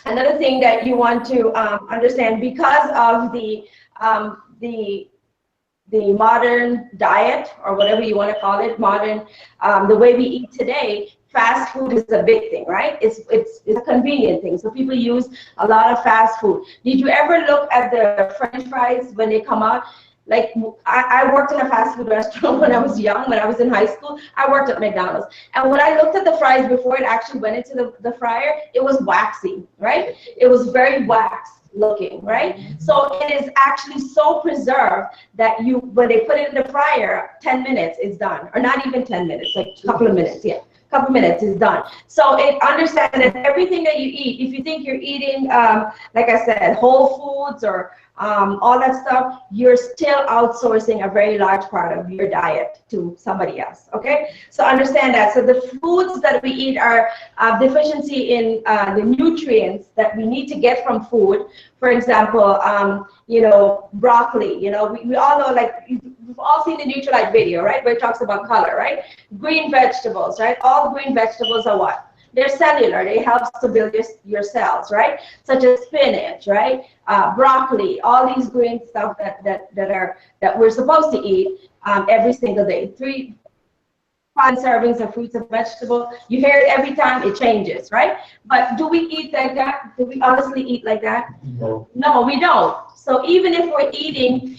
Another thing that you want to understand, because of the modern diet, or whatever you want to call it, modern, the way we eat today, fast food is a big thing, right? It's a convenient thing. So people use a lot of fast food. Did you ever look at the French fries when they come out? Like, I worked in a fast food restaurant when I was young, when I was in high school. I worked at McDonald's. And when I looked at the fries before it actually went into the fryer, it was waxy, right? It was very waxed looking, right? So it is actually so preserved that when they put it in the fryer, 10 minutes it's done. Or not even 10 minutes, like a couple of minutes, yeah. Couple minutes is done. So understand that everything that you eat, if you think you're eating, like I said, whole foods or all that stuff, you're still outsourcing a very large part of your diet to somebody else, okay? So understand that. So the foods that we eat are deficiency in the nutrients that we need to get from food. For example, you know, broccoli, you know, we all know, like, we've all seen the Nutrilite video, right, where it talks about color, right? Green vegetables, right? All green vegetables are what? They're cellular. They help to build your cells, right? Such as spinach, right? Broccoli, all these green stuff that we're supposed to eat every single day. 5 servings of fruits and vegetables. You hear it every time, it changes, right? But do we eat like that? Do we honestly eat like that? No. No, we don't. So even if we're eating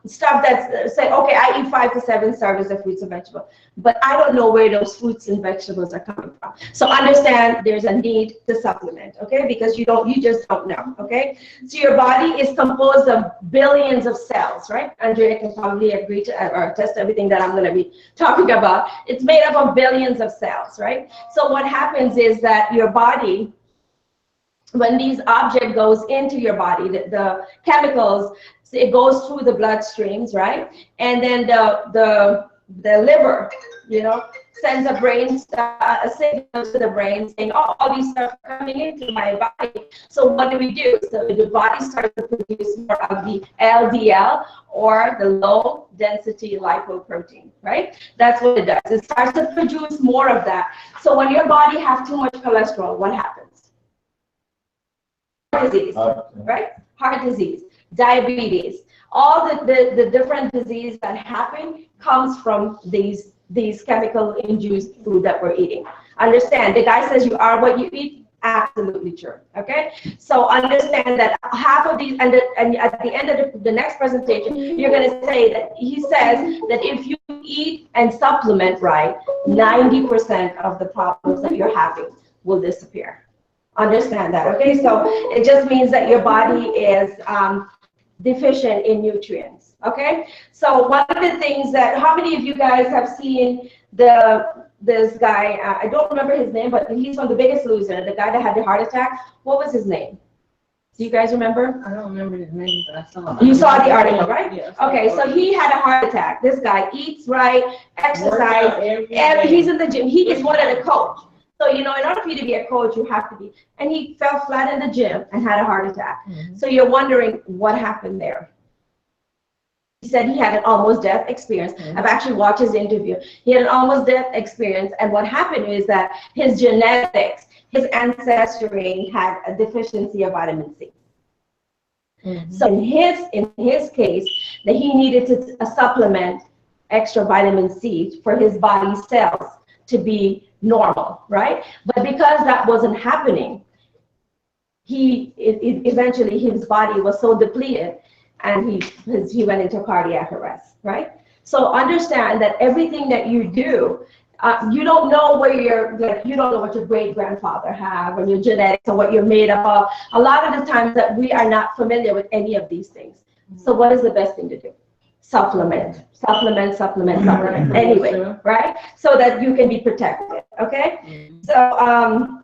stuff that's, say, okay, I eat 5 to 7 servings of fruits and vegetables, but I don't know where those fruits and vegetables are coming from. So understand there's a need to supplement, okay? Because you just don't know, okay? So your body is composed of billions of cells, right? Andrea can probably agree to or attest to everything that I'm going to be talking about. It's made up of billions of cells, right? So what happens is that your body, when these object goes into your body, the chemicals, so it goes through the bloodstreams, right? And then the liver, you know, sends a signal to the brain saying, oh, all these stuff are coming into my body. So what do? So the body starts to produce more of the LDL, or the low density lipoprotein, right? That's what it does. It starts to produce more of that. So when your body has too much cholesterol, what happens? Disease, right? Heart disease, diabetes, all the different diseases that happen comes from these chemical induced food that we're eating. Understand, the guy says you are what you eat. Absolutely true. Okay, so understand that half of these, and at the end of the next presentation, you're going to say that he says that if you eat and supplement right, 90% of the problems that you're having will disappear. Understand that, okay? So it just means that your body is deficient in nutrients, okay? So one of the things that, how many of you guys have seen this guy, I don't remember his name, but he's from The Biggest Loser, the guy that had the heart attack. What was his name? Do you guys remember? I don't remember his name, but I saw it. You saw the article, right? Yes. Okay, so he had a heart attack. This guy eats right, exercise, he's in the gym. He is one of the coach. So, you know, in order for you to be a coach, you have to be, and he fell flat in the gym and had a heart attack. Mm-hmm. So you're wondering what happened there. He said he had an almost death experience. Mm-hmm. I've actually watched his interview. He had an almost death experience, and what happened is that his genetics, his ancestry had a deficiency of vitamin C. Mm-hmm. So in his case, that he needed to supplement extra vitamin C for his body cells to be normal, right? But because that wasn't happening, eventually his body was so depleted, and he went into cardiac arrest, right? So understand that everything that you do, you don't know you don't know what your great grandfather have, or your genetics, or what you're made up of. A lot of the times that we are not familiar with any of these things. So what is the best thing to do? Supplement. Anyway, right? So that you can be protected, okay? So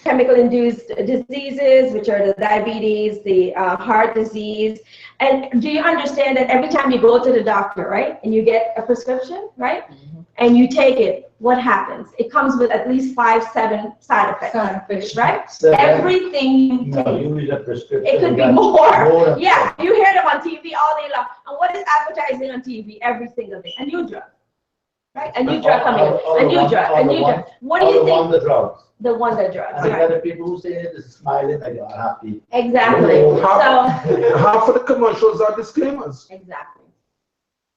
chemical induced diseases, which are the diabetes, the heart disease. And do you understand that every time you go to the doctor, right, and you get a prescription, right, and you take it, what happens? It comes with at least 5, 7 side effects, right? Everything you take. No, you need a prescription. It could be more. Yeah, you hear them on TV all day long. And what is advertising on TV every single day? A new drug. right? A new drug coming in, a new drug, a new drug. What do you think? The drugs. The wonder drugs, And the right? other people who say it is smiling like you're happy. Exactly. So Half of the commercials are disclaimers. exactly.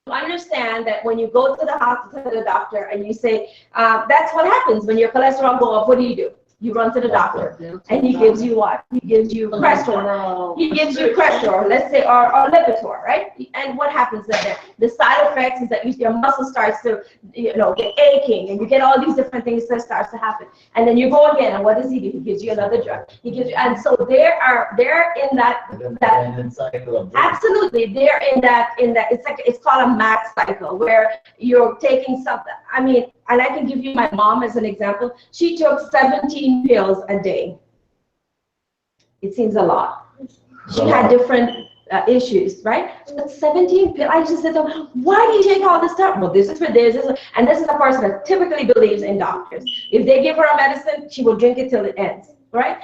You understand that when you go to the hospital, to the doctor, and you say, that's what happens when your cholesterol go up. What do? You run to the doctor, and he gives you what? He gives you Crestor. He gives you Crestor, let's say, or Lipitor, right? And what happens then? The side effects is that your muscle starts to, get aching, and you get all these different things that starts to happen. And then you go again, and what does he do? He gives you another drug. He gives you, and so they're in that absolutely, they're in that it's called a max cycle where you're taking something. I mean, and I can give you my mom as an example. She took 17 pills a day. It seems a lot. She had different issues, right? But 17 pills. I just said to her, why do you take all this stuff? Well, this is for this, and this is a person that typically believes in doctors. If they give her a medicine, she will drink it till it ends, right?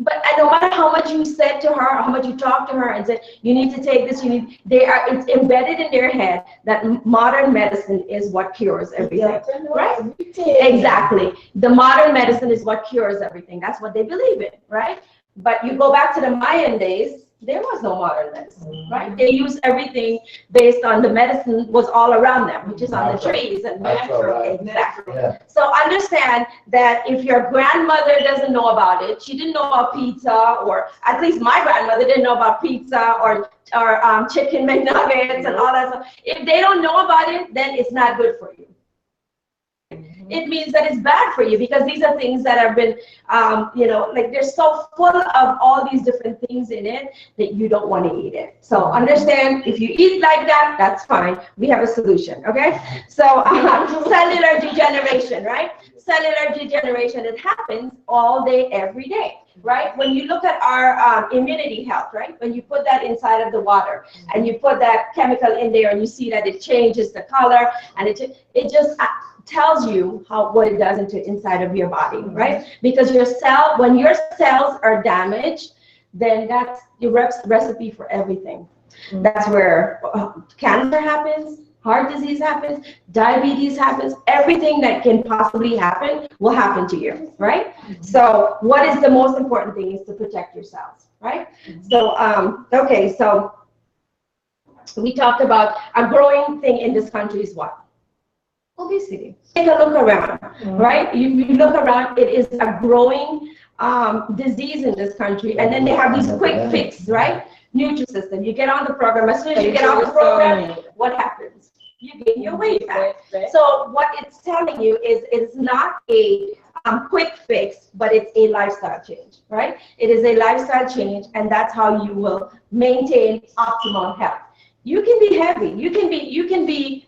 But no matter how much you said to her, how much you talk to her and said, you need to take this, it's embedded in their head that modern medicine is what cures everything, right? Exactly. The modern medicine is what cures everything. That's what they believe in, right? But you go back to the Mayan days, there was no modern medicine, right? They used everything based on the medicine was all around them, which is on the trees and natural. Exactly. Yeah. So understand that if your grandmother doesn't know about it, she didn't know about pizza, or at least my grandmother didn't know about pizza or chicken McNuggets and all that stuff. If they don't know about it, then it's not good for you. It means that it's bad for you because these are things that have been, like they're so full of all these different things in it that you don't want to eat it. So understand, if you eat like that, that's fine. We have a solution, okay? So cellular degeneration, right? Cellular degeneration, it happens all day, every day, right? When you look at our immunity health, right? When you put that inside of the water and you put that chemical in there and you see that it changes the color and it just tells you what it does inside of your body, right? Because when your cells are damaged, then that's your recipe for everything. That's where cancer happens, heart disease happens, diabetes happens, everything that can possibly happen will happen to you, right? So what is the most important thing is to protect your cells, right? So, okay, so we talked about a growing thing in this country is what? Obesity. Take a look around, right? You look around, it is a growing disease in this country, and then they have these quick fix, right? Nutrisystem. You get on the program. As soon as you get on the program, what happens? You gain your weight back. So what it's telling you is it's not a quick fix, but it's a lifestyle change, right? It is a lifestyle change, and that's how you will maintain optimal health. You can be heavy. You can be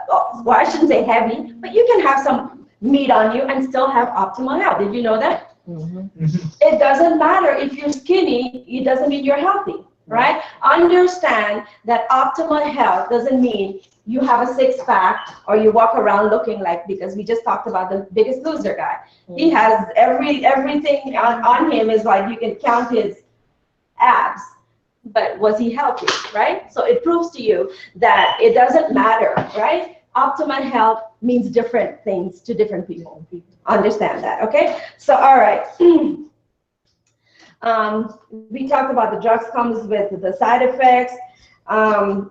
well, I shouldn't say heavy, but you can have some meat on you and still have optimal health. Did you know that? It doesn't matter if you're skinny, it doesn't mean you're healthy, right? Understand that optimal health doesn't mean you have a six-pack or you walk around looking like, because we just talked about the Biggest Loser guy. He has everything on him is like you can count his abs. But was he healthy, right? So it proves to you that it doesn't matter, right? Optimal health means different things to different people. Understand that, okay? So, all right. We talked about the drugs comes with the side effects,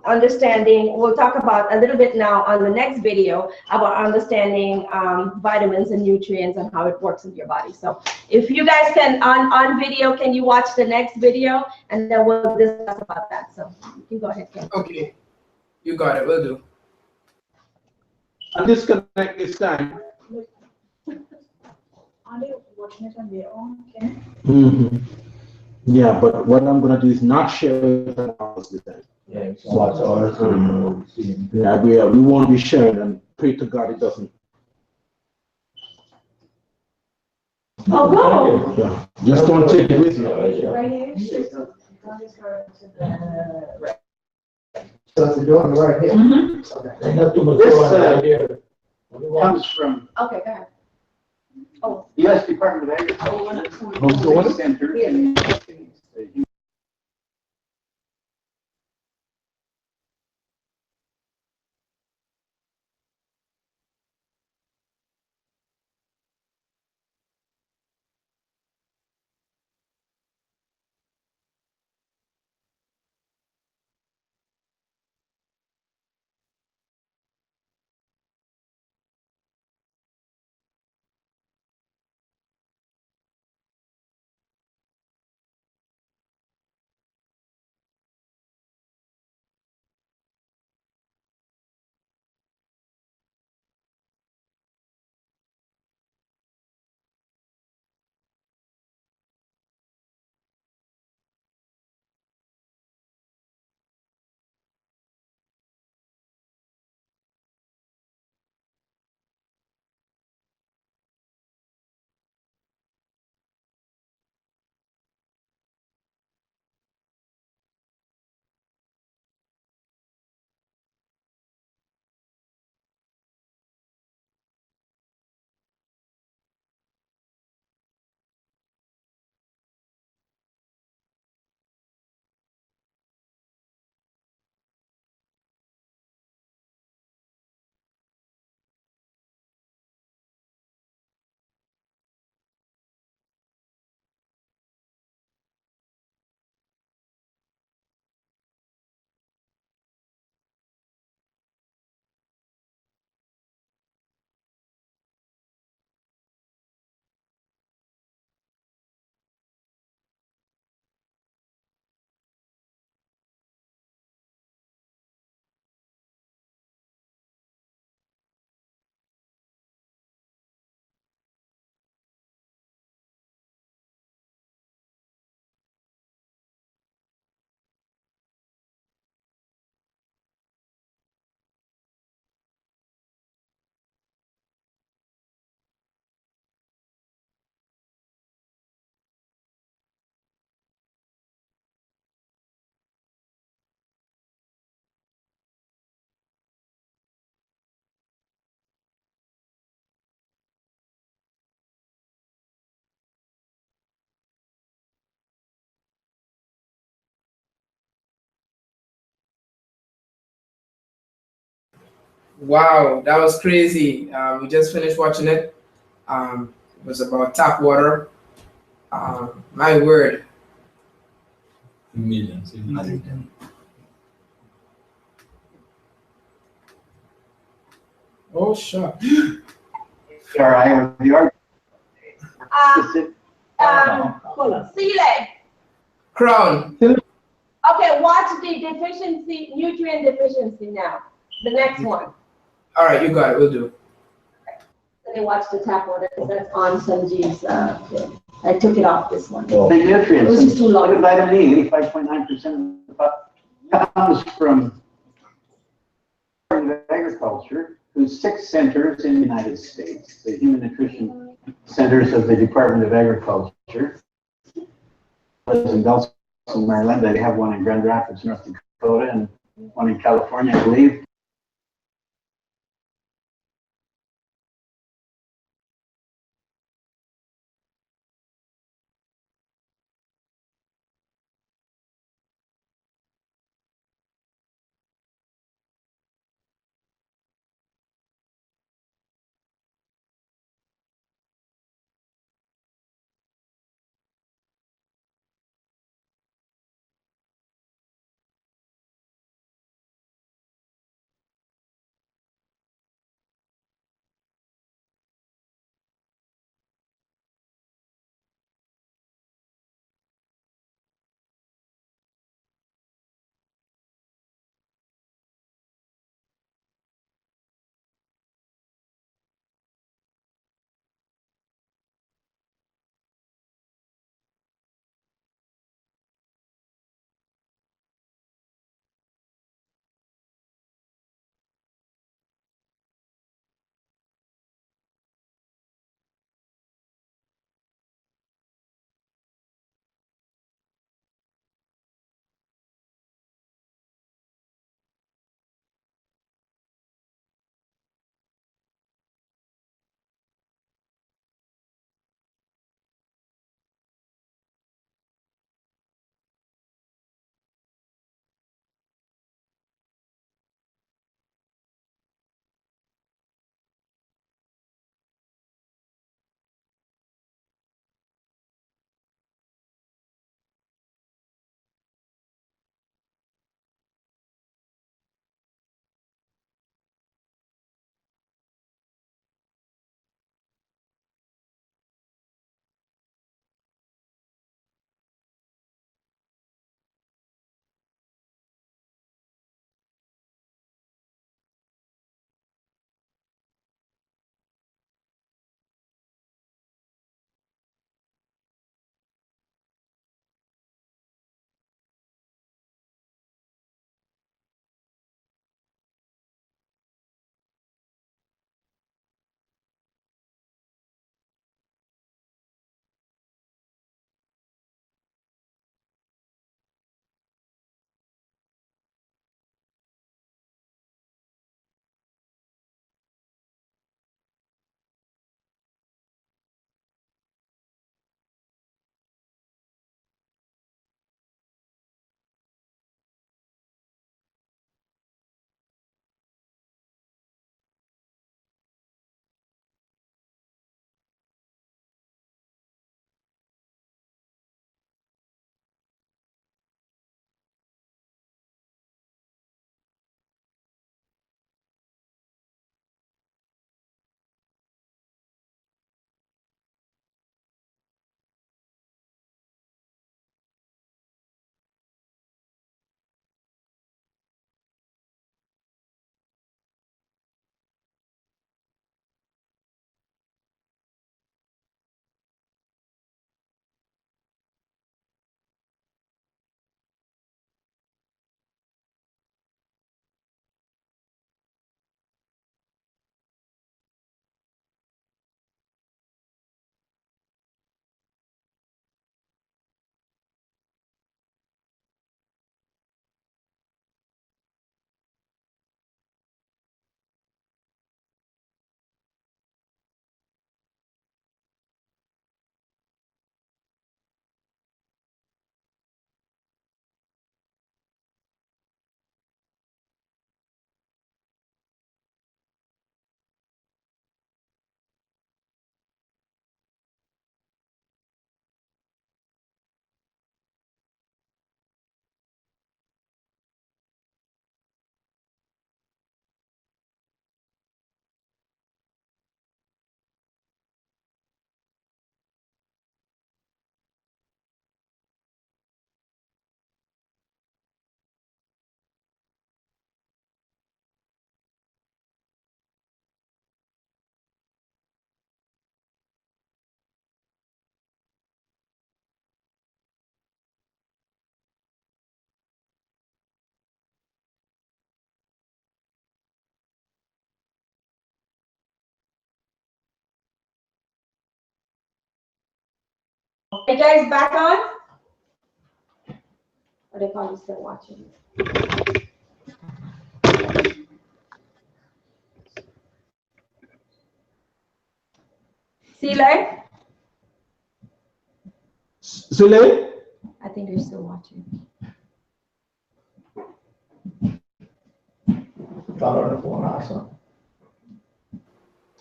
understanding. We'll talk about a little bit now on the next video about understanding vitamins and nutrients and how it works in your body. So if you guys can, on video, can you watch the next video? And then we'll discuss about that. So you can go ahead, Ken. Okay, you got it, will do. And disconnect this time. Are they watching it on their own? Ken? Yeah, but what I'm gonna do is not share it on ours this time. Yeah, so watch ours. Yeah, we won't be sharing, and pray to God it doesn't. Oh, wow. Yeah, just don't take it with you. Right here. So you're doing the right here. Ain't not too much going on here. Comes from Okay, go ahead. Oh. U.S. Department of Agriculture Center. And Wow, that was crazy. We just finished watching it. It was about tap water. My word. Millions. Oh, shucks. Sorry, or the art. Sea leg. Crown. Okay, watch the deficiency, nutrient deficiency now. The next one. All right, you got it. We'll do. Let me watch the tap water because that's on Sanjeev's thing. I took it off this one. The nutrients. This is too long. Look at vitamin E, 85.9% comes from Agriculture, whose 6 centers in the United States, the Human Nutrition Centers of the Department of Agriculture. In Dulce, Maryland, they have one in Grand Rapids, North Dakota, and one in California, I believe. you guys back on? Or they probably still watching. Sile? Sule? I think they're still watching. Got on the phone also.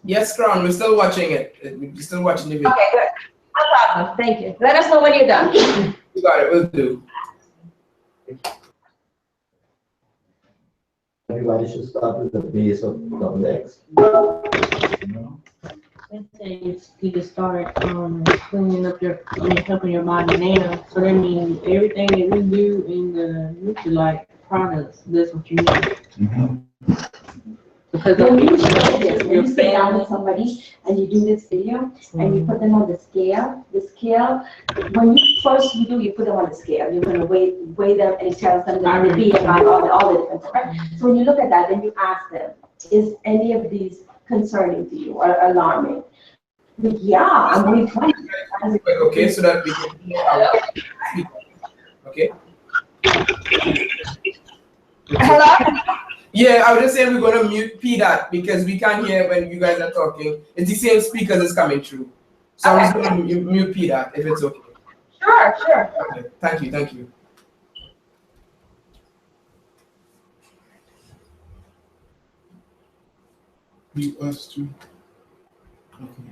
Yes, Crown, we're still watching it. We're still watching the video. Okay, good. No problem. Thank you. Let us know when you're done. You got it, we'll do. Everybody should start with the base of double X. You can start cleaning up helping your body now. So that means everything that we do in the Nutrilite products, that's what you need. Because When you do this, when you sit down with somebody and you do this video and you put them on the scale, when you do, you put them on the scale. You're gonna weigh them and it tells them the BMI, all the different stuff, right? So when you look at that, then you ask them, is any of these concerning to you or alarming? Like, yeah, I'm only 20. Okay, so that we can hear our okay. Hello? Yeah, I was just saying we're gonna mute P that because we can't hear when you guys are talking. It's the same speakers that's coming through. So I'm just gonna mute P that if it's okay. Sure. Okay, thank you. Mute us too. Okay.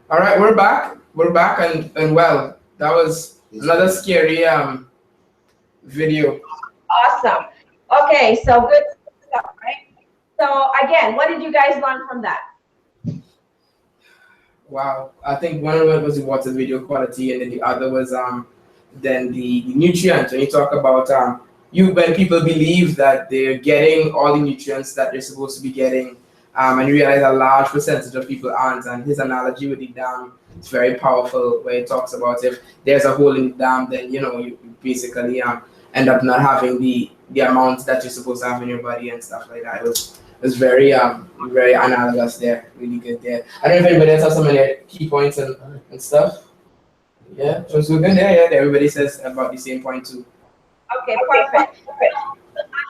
All right, we're back. We're back, and well, that was another scary video. Awesome. Okay, so good stuff, right? So again, what did you guys learn from that? Wow, I think one of it was the water video quality, and then the other was then the nutrients. When you talk about when people believe that they're getting all the nutrients that they're supposed to be getting, and you realize a large percentage of people aren't. And his analogy with the dam is very powerful, where he talks about if there's a hole in the dam, then you basically end up not having the amount that you're supposed to have in your body and stuff like that. It was very very analogous there, really good there. I don't know if anybody else has some other key points and stuff. Yeah, so it's good there. Yeah, everybody says about the same point too. Okay, perfect.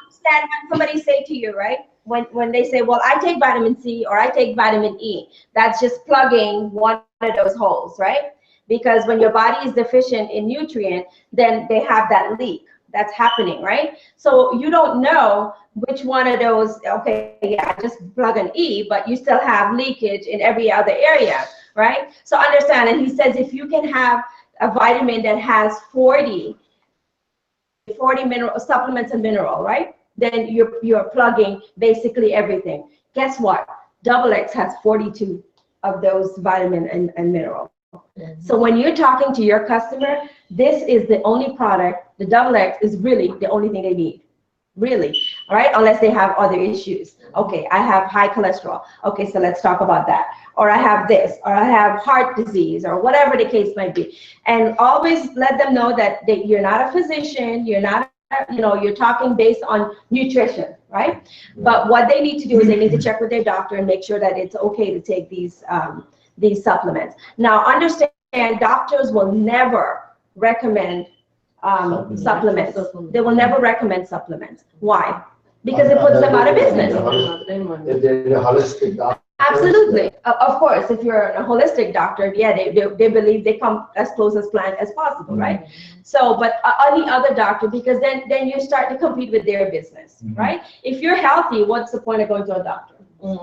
Understand when somebody say to you, right? When they say, well, I take vitamin C or I take vitamin E, that's just plugging one of those holes, right? Because when your body is deficient in nutrient, then they have that leak that's happening, right? So you don't know which one of those, okay, yeah, just plug an E, but you still have leakage in every other area, right? So understand, and he says if you can have a vitamin that has 40 mineral supplements and mineral, right? Then you're plugging basically everything. Guess what? Double X has 42 of those vitamin and mineral. So when you're talking to your customer, this is the only product, the Double X is really the only thing they need. Really, all right? Unless they have other issues. Okay, I have high cholesterol. Okay, so let's talk about that. Or I have this, or I have heart disease, or whatever the case might be. And always let them know that you're not a physician, you're not, you're talking based on nutrition, right? But what they need to do is they need to check with their doctor and make sure that it's okay to take these supplements. Now, understand, doctors will never recommend supplements. They will never recommend supplements. Why? Because it puts them out of business. If they're a holistic doctor, Absolutely. Of course, if you're a holistic doctor, yeah, they believe they come as close as plant as possible, right? So, but any other doctor, because then you start to compete with their business, right? If you're healthy, what's the point of going to a doctor,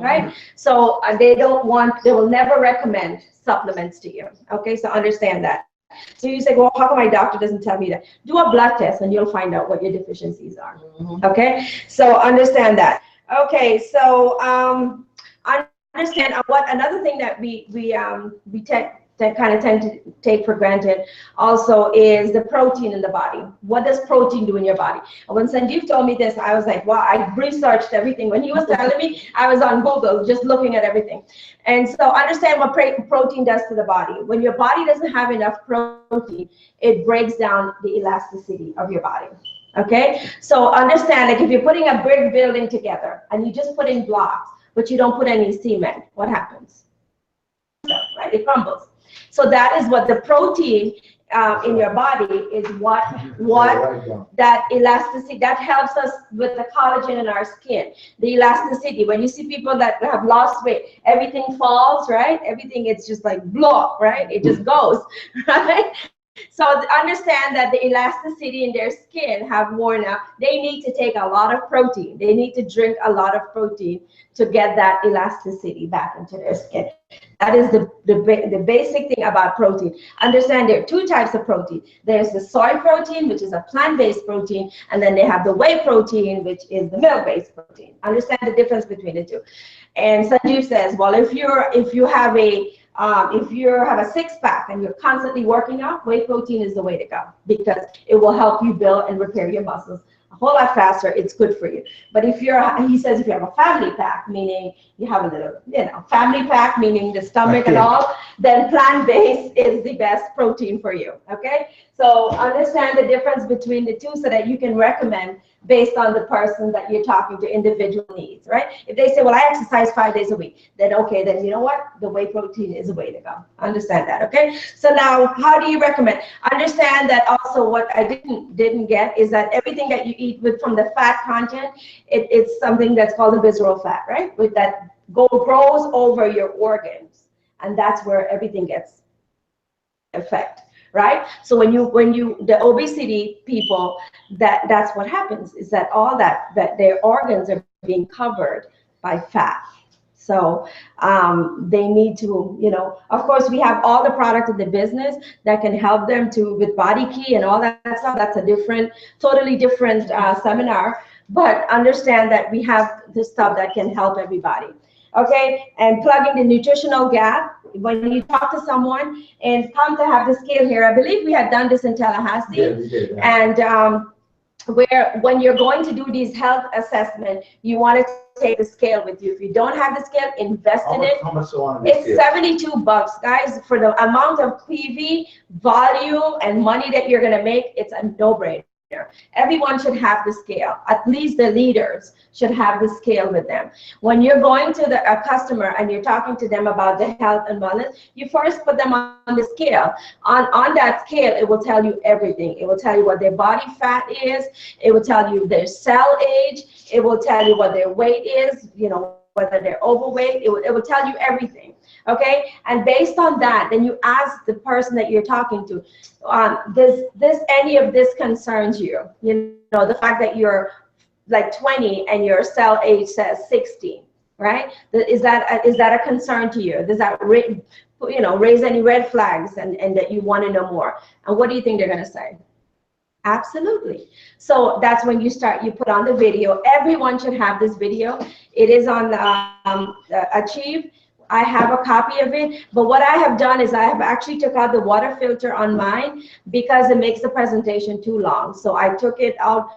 right? So they will never recommend supplements to you. Okay, so understand that. So you say, well, how come my doctor doesn't tell me that? Do a blood test and you'll find out what your deficiencies are. Okay, so understand that. Okay, so understand what another thing that we kind of tend to take for granted also is the protein in the body. What does protein do in your body? And when Sanjeev told me this, I was like, wow, I researched everything. When he was telling me, I was on Google just looking at everything. And so understand what protein does to the body. When your body doesn't have enough protein, it breaks down the elasticity of your body. Okay, so understand, like if you're putting a brick building together and you just put in blocks, but you don't put any cement, what happens? Right? It crumbles. So that is what the protein in your body is. What that elasticity that helps us with the collagen in our skin. The elasticity. When you see people that have lost weight, everything falls, right? Everything, it's just like blow, right? It just goes, right? So understand that the elasticity in their skin have worn out. They need to take a lot of protein. They need to drink a lot of protein to get that elasticity back into their skin. That is the basic thing about protein. Understand there are two types of protein. There's the soy protein, which is a plant-based protein, and then they have the whey protein, which is the milk-based protein. Understand the difference between the two. And Sanjeev says, well, if you have a six-pack and you're constantly working out, whey protein is the way to go because it will help you build and repair your muscles a whole lot faster. It's good for you. But he says if you have a family pack, meaning you have a little, family pack, meaning the stomach and all, then plant-based is the best protein for you. Okay? So understand the difference between the two so that you can recommend based on the person that you're talking to, individual needs, right? If they say, well, I exercise 5 days a week, then okay, then you know what? The whey protein is the way to go. Understand that, okay? So now, how do you recommend? Understand that also what I didn't get is that everything that you eat from the fat content, it's something that's called the visceral fat, right? With that grows over your organs, and that's where everything gets affected. Right? So when you the obesity people, that's what happens is that all that their organs are being covered by fat. So they need to, of course, we have all the product in the business that can help them with body key and all that stuff. That's a totally different seminar. But understand that we have the stuff that can help everybody. Okay, and plugging the nutritional gap. When you talk to someone and come to have the scale here, I believe we had done this in Tallahassee. Yeah, we did. And when you're going to do these health assessments, you want to take the scale with you. If you don't have the scale, invest in it. How much do I It's $72, guys, for the amount of PV, volume, and money that you're going to make. It's a no-brainer. Everyone should have the scale. At least the leaders should have the scale with them. When you're going to a customer and you're talking to them about the health and wellness, you first put them on the scale. On that scale, it will tell you everything. It will tell you what their body fat is. It will tell you their cell age. It will tell you what their weight is, whether they're overweight. It will tell you everything. Okay, and based on that, then you ask the person that you're talking to, does any of this concerns you? The fact that you're like 20 and your cell age says 60, right? Is that a concern to you? Does that raise any red flags and that you want to know more? And what do you think they're going to say? Absolutely. So that's when you put on the video. Everyone should have this video. It is on Achieve. I have a copy of it, but what I have done is I have actually took out the water filter on mine because it makes the presentation too long. So I took it out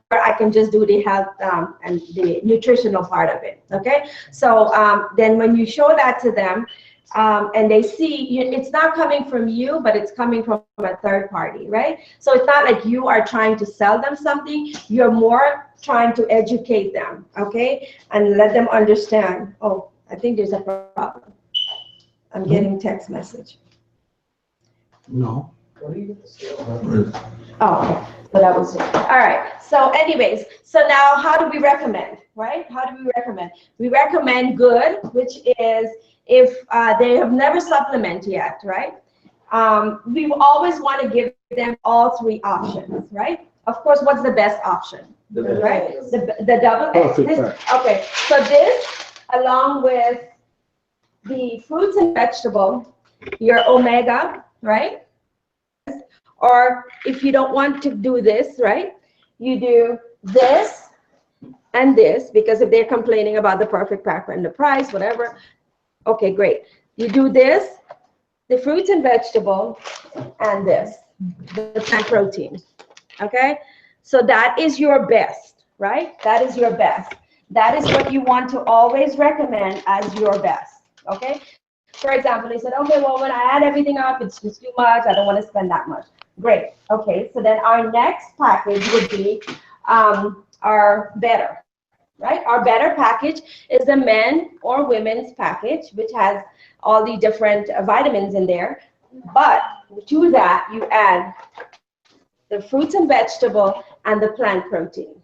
where I can just do the health and the nutritional part of it. Okay. So then when you show that to them and they see, it's not coming from you, but it's coming from a third party, right? So it's not like you are trying to sell them something. You're more trying to educate them, okay, and let them understand. Oh, I think there's a problem. I'm getting text message. No. What do you get the scale? Oh, that was it. All right. So anyways, so now how do we recommend, right? How do we recommend? We recommend good, which is if they have never supplemented yet, right? We always want to give them all three options, right? Of course, what's the best option, right? The double X. Okay, so this along with the fruits and vegetable, your omega, right? Or if you don't want to do this, right? You do this and this, because if they're complaining about the perfect pack and the price, whatever, okay, great. You do this, the fruits and vegetable, and this, the plant protein, okay? So that is your best, right? That is your best. That is what you want to always recommend as your best, okay? For example, they said, okay, well, when I add everything up, it's just too much. I don't want to spend that much. Great. Okay, so then our next package would be our better, right? Our better package is the men or women's package, which has all the different vitamins in there. But to that, you add the fruits and vegetable and the plant protein.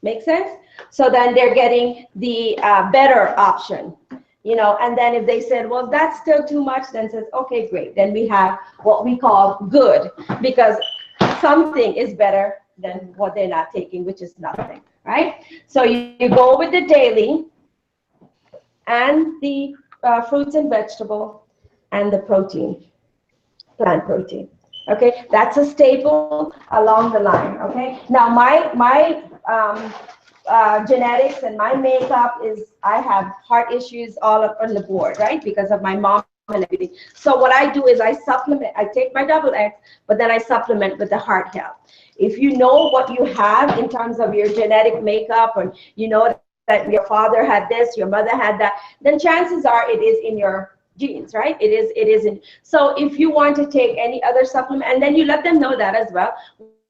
Make sense? So then they're getting the better option. You know, and then if they said, well, that's still too much, then says, okay, great. Then we have what we call good, because something is better than what they're not taking, which is nothing, right? So you go with the daily and the fruits and vegetable and the protein, plant protein. Okay, that's a staple along the line. Okay, now my genetics and my makeup is, I have heart issues all up on the board, right? Because of my mom and everything. So what I do is I supplement, I take my double X, but then I supplement with the heart health. If you know what you have in terms of your genetic makeup, or you know that your father had this, your mother had that, then chances are it is in your genes, right? It is in. So if you want to take any other supplement, and then you let them know that as well.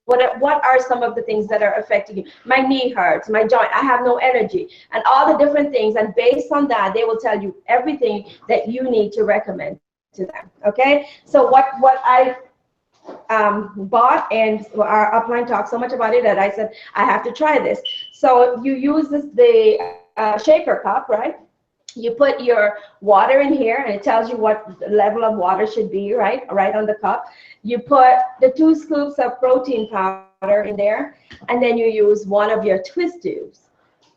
What are some of the things that are affecting you? My knee hurts, my joint, I have no energy, and all the different things. And based on that, they will tell you everything that you need to recommend to them. Okay. So what I bought, and our upline talked so much about it that I said I have to try this. So you use the shaker cup, right? You put your water in here, and it tells you what the level of water should be, right on the cup. You put the 2 scoops of protein powder in there, and then you use one of your twist tubes.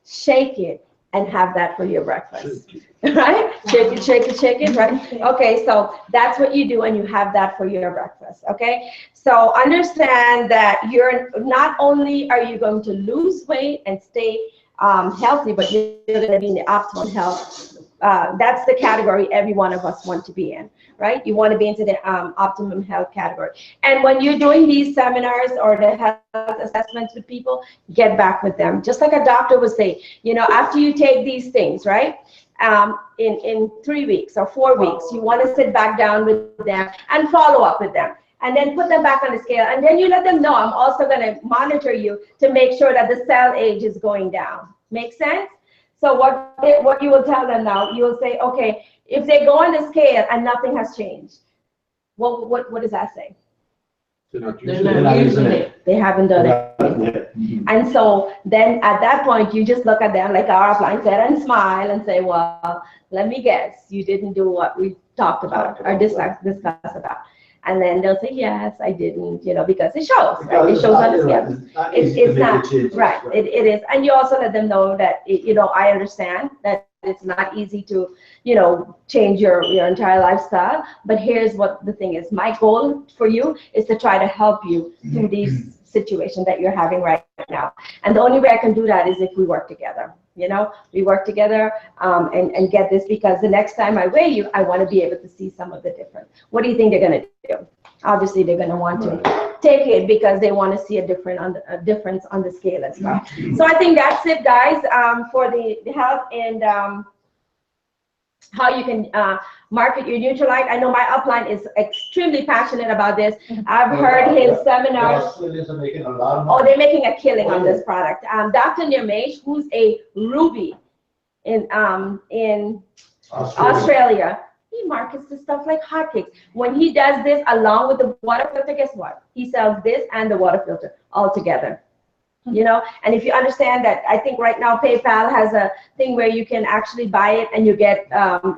Shake it and have that for your breakfast, right? Shake it, right? Okay, so that's what you do, and you have that for your breakfast, okay? So understand that you're not only are you going to lose weight and stay healthy, but you're going to be in the optimal health. That's the category every one of us want to be in, right? You want to be into the optimum health category. And when you're doing these seminars or the health assessments with people, get back with them. Just like a doctor would say, you know, after you take these things, right? In 3 weeks or 4 weeks, you want to sit back down with them and follow up with them. And then put them back on the scale. And then you let them know, I'm also going to monitor you to make sure that the cell age is going down. Make sense? So what you will tell them now, you will say, okay, if they go on the scale and nothing has changed, what does that say? They're not using it. They haven't done it. And so then at that point, you just look at them like our upline said and smile and say, well, let me guess, you didn't do what we talked about or discussed about. And then they'll say, yes, I didn't, you know, because it shows, right? It shows on the scale. It's not, right, it is. And you also let them know that, you know, I understand that it's not easy to, you know, change your entire lifestyle. But here's what the thing is. My goal for you is to try to help you through these situations that you're having right now. And the only way I can do that is if we work together. You know, we work together and get this, because the next time I weigh you, I want to be able to see some of the difference. What do you think they're going to do? Obviously, they're going to want to take it because they want to see a difference on the scale as well. So I think that's it, guys, for the health and how you can market your Nutrilite. I know my upline is extremely passionate about this. I've heard his seminars. Oh, they're making a killing on this product. Dr. Nirmesh, who's a Ruby in Australia, he he markets this stuff like hotcakes. When he does this along with the water filter, guess what? He sells this and the water filter all together. You know, and if you understand that, I think right now PayPal has a thing where you can actually buy it and you get,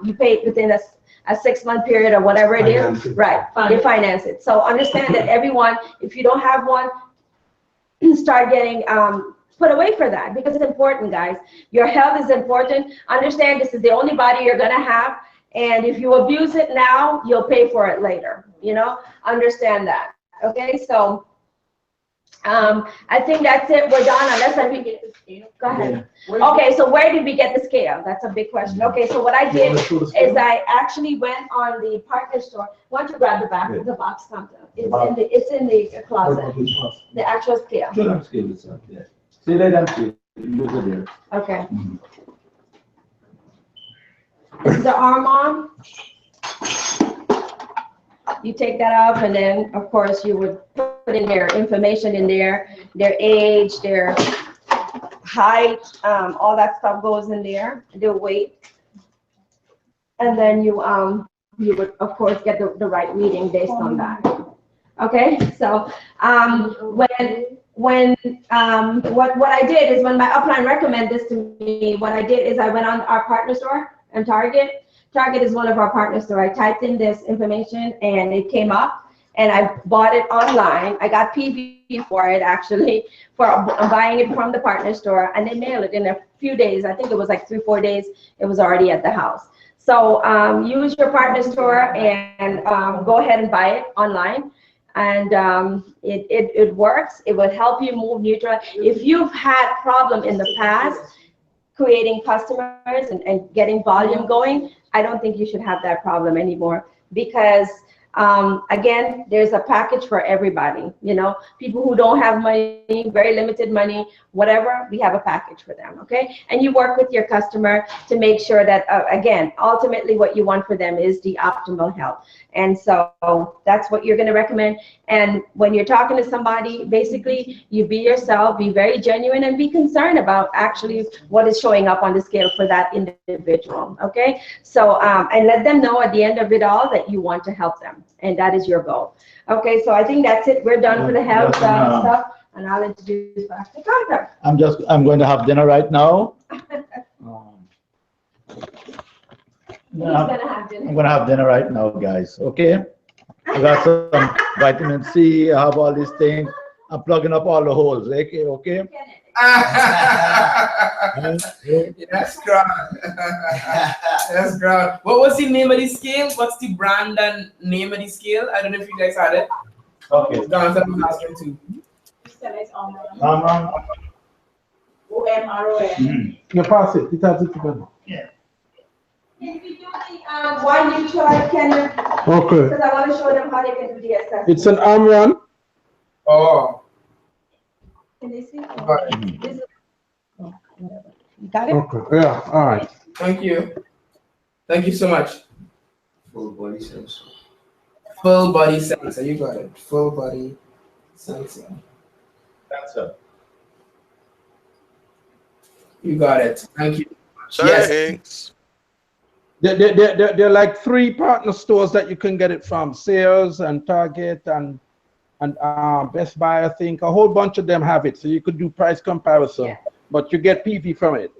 you pay it within a 6-month period or whatever it is, right? They finance it. So understand that everyone, if you don't have one, start getting put away for that, because it's important, guys. Your health is important. Understand this is the only body you're gonna have, and if you abuse it now, you'll pay for it later. You know, understand that. Okay, so. I think that's it. We're done unless I can get the scale. Go ahead. Okay, so where did we get the scale? That's a big question. Okay, so what I did is I actually went on the partner store. Why don't you grab the back of the box counter? It's in the closet. The actual scale. See that? Okay. This is the arm on. You take that off, and then of course you would put in their information in there, their age, their height, all that stuff goes in there, their weight, and then you would of course get the right reading based on that. Okay, so what I did is when my upline recommended this to me, what I did is I went on our partner store and Target. Target is one of our partners, so I typed in this information and it came up, and I bought it online. I got PV for it actually, for buying it from the partner store, and they mailed it in a few days. I think it was like 3-4 days. It was already at the house. So use your partner store and go ahead and buy it online. And it works. It will help you move neutral. If you've had problem in the past creating customers and getting volume going, I don't think you should have that problem anymore, because again, there's a package for everybody. You know, people who don't have money, very limited money, whatever, we have a package for them. Okay, and you work with your customer to make sure that again, ultimately what you want for them is the optimal health. And so that's what you're going to recommend. And when you're talking to somebody, basically you be yourself, be very genuine, and be concerned about actually what is showing up on the scale for that individual. Okay, so and let them know at the end of it all that you want to help them, and that is your goal. Okay, so I think that's it. We're done for the health stuff, and I'll introduce back to Carter. I'm going to have dinner right now. He's gonna have dinner. I'm gonna have dinner right now, guys. Okay. I got some vitamin C. I have all these things. I'm plugging up all the holes. Okay. Okay. That's grand. That's grand. What was the name of the scale? What's the brand and name of the scale? I don't know if you guys had it. Okay. Jonathan was asking too. OMRON. You pass it. It has it together. Yeah. Can we do the one neutralize, Kenneth? Okay. Because I want to show them how they can do the assessment. It's an arm one. Oh. Can they see? Got it. This is, oh, whatever. You got it? Okay. Yeah. All right. Thank you. Thank you so much. Full body sensor. Full body sensor. You got it. Full body sensor. That's it. You got it. Thank you. Thanks. There are like 3 partner stores that you can get it from: Sears and Target and Best Buy. I think a whole bunch of them have it, so you could do price comparison. Yeah. But you get PV from it.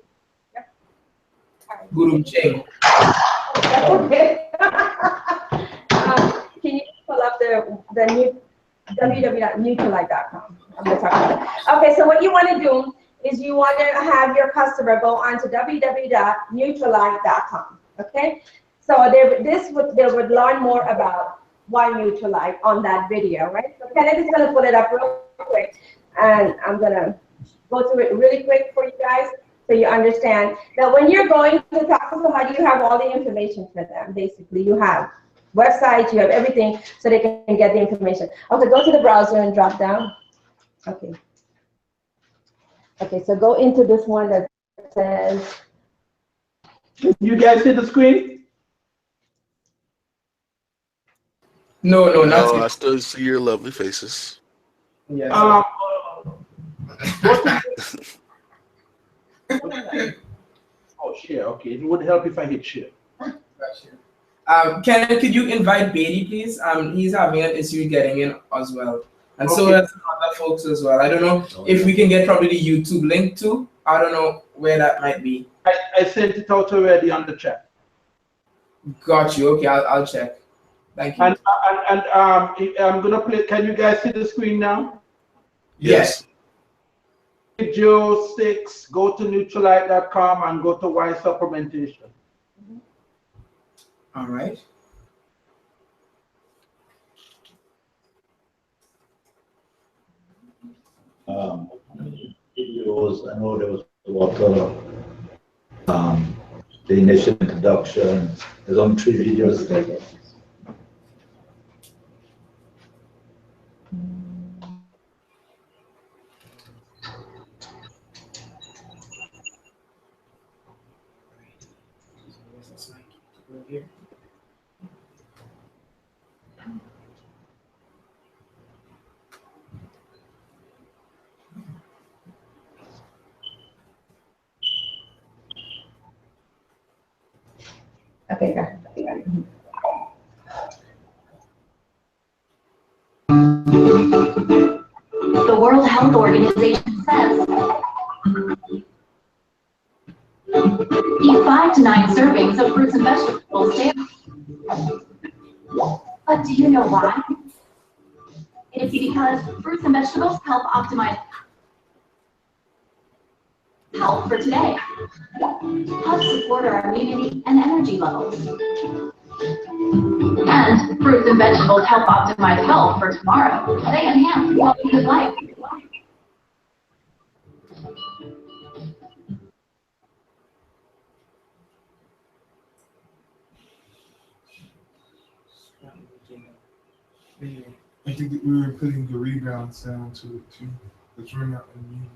Guru Cheng. Okay. Can you pull up the new www.neutralite.com? I'm going to talk about it. Okay, so what you want to do is you want to have your customer go on to www.neutralite.com. Okay, so they would learn more about why Neutralite on that video, right? So Kenneth is going to put it up real quick, and I'm going to go through it really quick for you guys so you understand that when you're going to talk to somebody, you have all the information for them. Basically, you have websites, you have everything, so they can get the information. Okay, go to the browser and drop down. Okay. Okay, so go into this one that says. You guys see the screen? No, not No, yet. I still see your lovely faces. Yes. Oh, share. Okay, it would help if I hit share. Gotcha. Ken, could you invite Beatty, please? He's having an issue getting in as well. And so Okay. are some other folks as well. I don't know if we can get probably the YouTube link too. I don't know where that might be. I sent it out already on the chat. Got you. Okay, I'll check. Thank you. And I'm gonna play. Can you guys see the screen now? Yes. Video 6. Go to Neutralite.com and go to Y supplementation. All right. Videos. I know there was water. The initial introduction. There's only 3 videos. Okay, got it. The World Health Organization says eat 5 to 9 servings of fruits and vegetables daily. But do you know why? It's because fruits and vegetables help optimize health for today, help support our immunity and energy levels. And fruits and vegetables help optimize health for tomorrow. They enhance quality of life. I think that we were putting the rebound sound to it too, because we're not unmuted.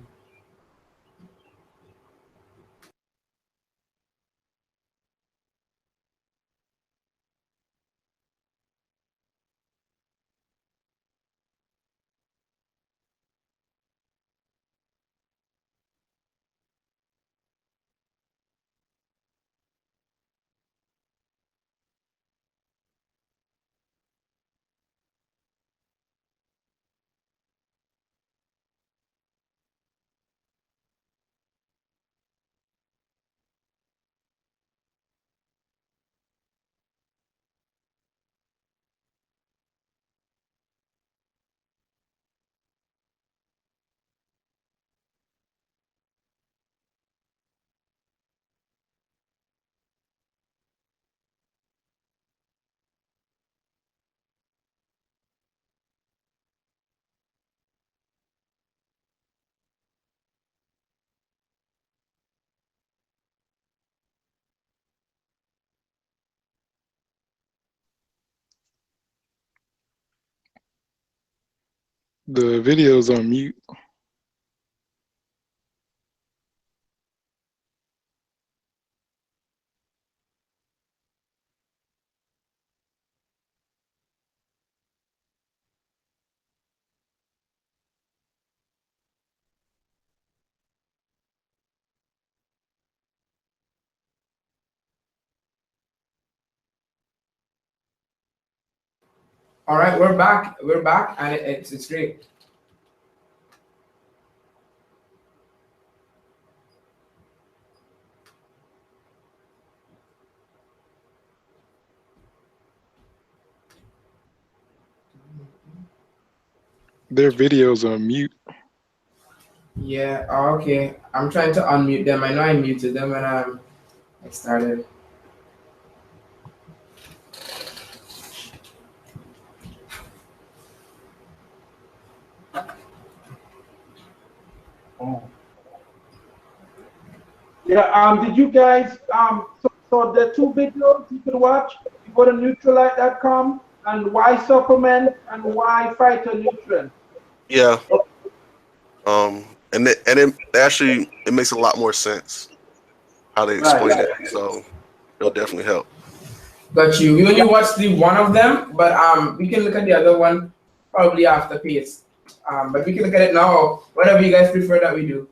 The video's on mute. All right, we're back. We're back, and it's great. Their video's on mute. Yeah. Oh, okay. I'm trying to unmute them. I know I muted them when I started. Oh. Yeah, did you guys, so the 2 videos you can watch, you go to Neutralite.com and Y supplement and Y phytonutrient. Yeah. And it actually it makes a lot more sense how they explain it. So it'll definitely help. Got you. We only watched the one of them, but we can look at the other one probably after Pase. But we can look at it now, whatever you guys prefer that we do.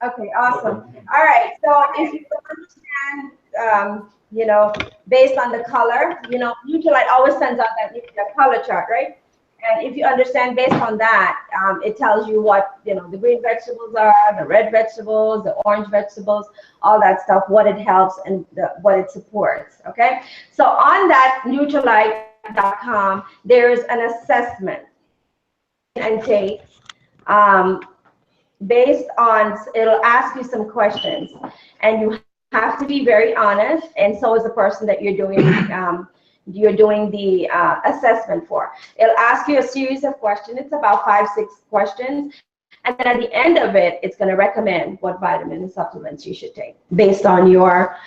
Okay, awesome. All right, so if you don't understand you know, based on the color. You know, Nutrilite always sends out that color chart, right? And if you understand based on that, it tells you what, you know, the green vegetables are, the red vegetables, the orange vegetables, all that stuff, what it helps and what it supports, okay? So on that Nutrilite.com, there's an assessment and take based on, it'll ask you some questions, and you have to be very honest, and so is the person that you're doing the assessment for. It'll ask you a series of questions. It's about 5-6 questions. And then at the end of it, it's going to recommend what vitamin and supplements you should take based on your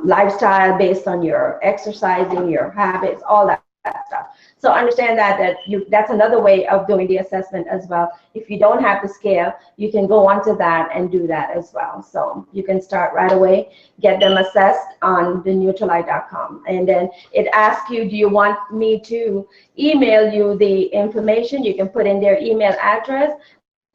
lifestyle, based on your exercising, your habits, all that stuff. So understand that's another way of doing the assessment as well. If you don't have the scale, you can go onto that and do that as well. So you can start right away, get them assessed on the Nutrilite.com. And then it asks you, do you want me to email you the information? You can put in their email address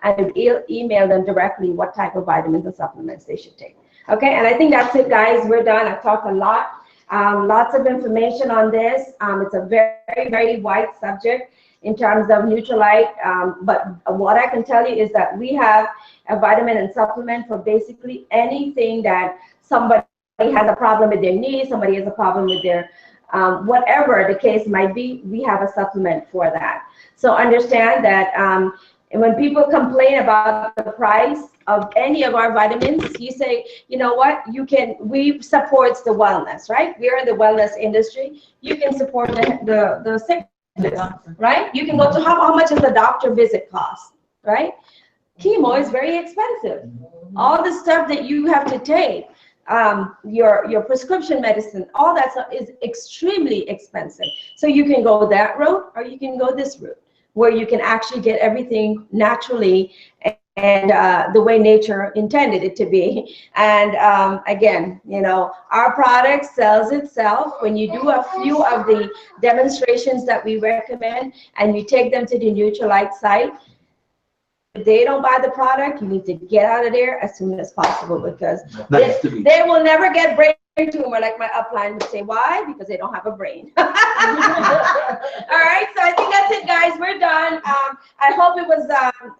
and email them directly what type of vitamins and supplements they should take. Okay, and I think that's it, guys. We're done. I've talked a lot. Lots of information on this. It's a very, very wide subject in terms of Nutrilite. But what I can tell you is that we have a vitamin and supplement for basically anything that somebody has a problem with their knee, somebody has a problem with their whatever the case might be, we have a supplement for that. So understand that when people complain about the price of any of our vitamins, you say, you know what, we supports the wellness, right? We're in the wellness industry. You can support the sickness, right? You can go to how much does the doctor visit cost, right? Chemo is very expensive. All the stuff that you have to take, your prescription medicine, all that stuff is extremely expensive. So you can go that route or you can go this route, where you can actually get everything naturally and the way nature intended it to be. And again, you know, our product sells itself. When you do a few of the demonstrations that we recommend and you take them to the Nutrilite site, if they don't buy the product, you need to get out of there as soon as possible, because they will never get brain tumor, like my upline would say. Why? Because they don't have a brain. All right, so I think that's it, guys. We're done. I hope it was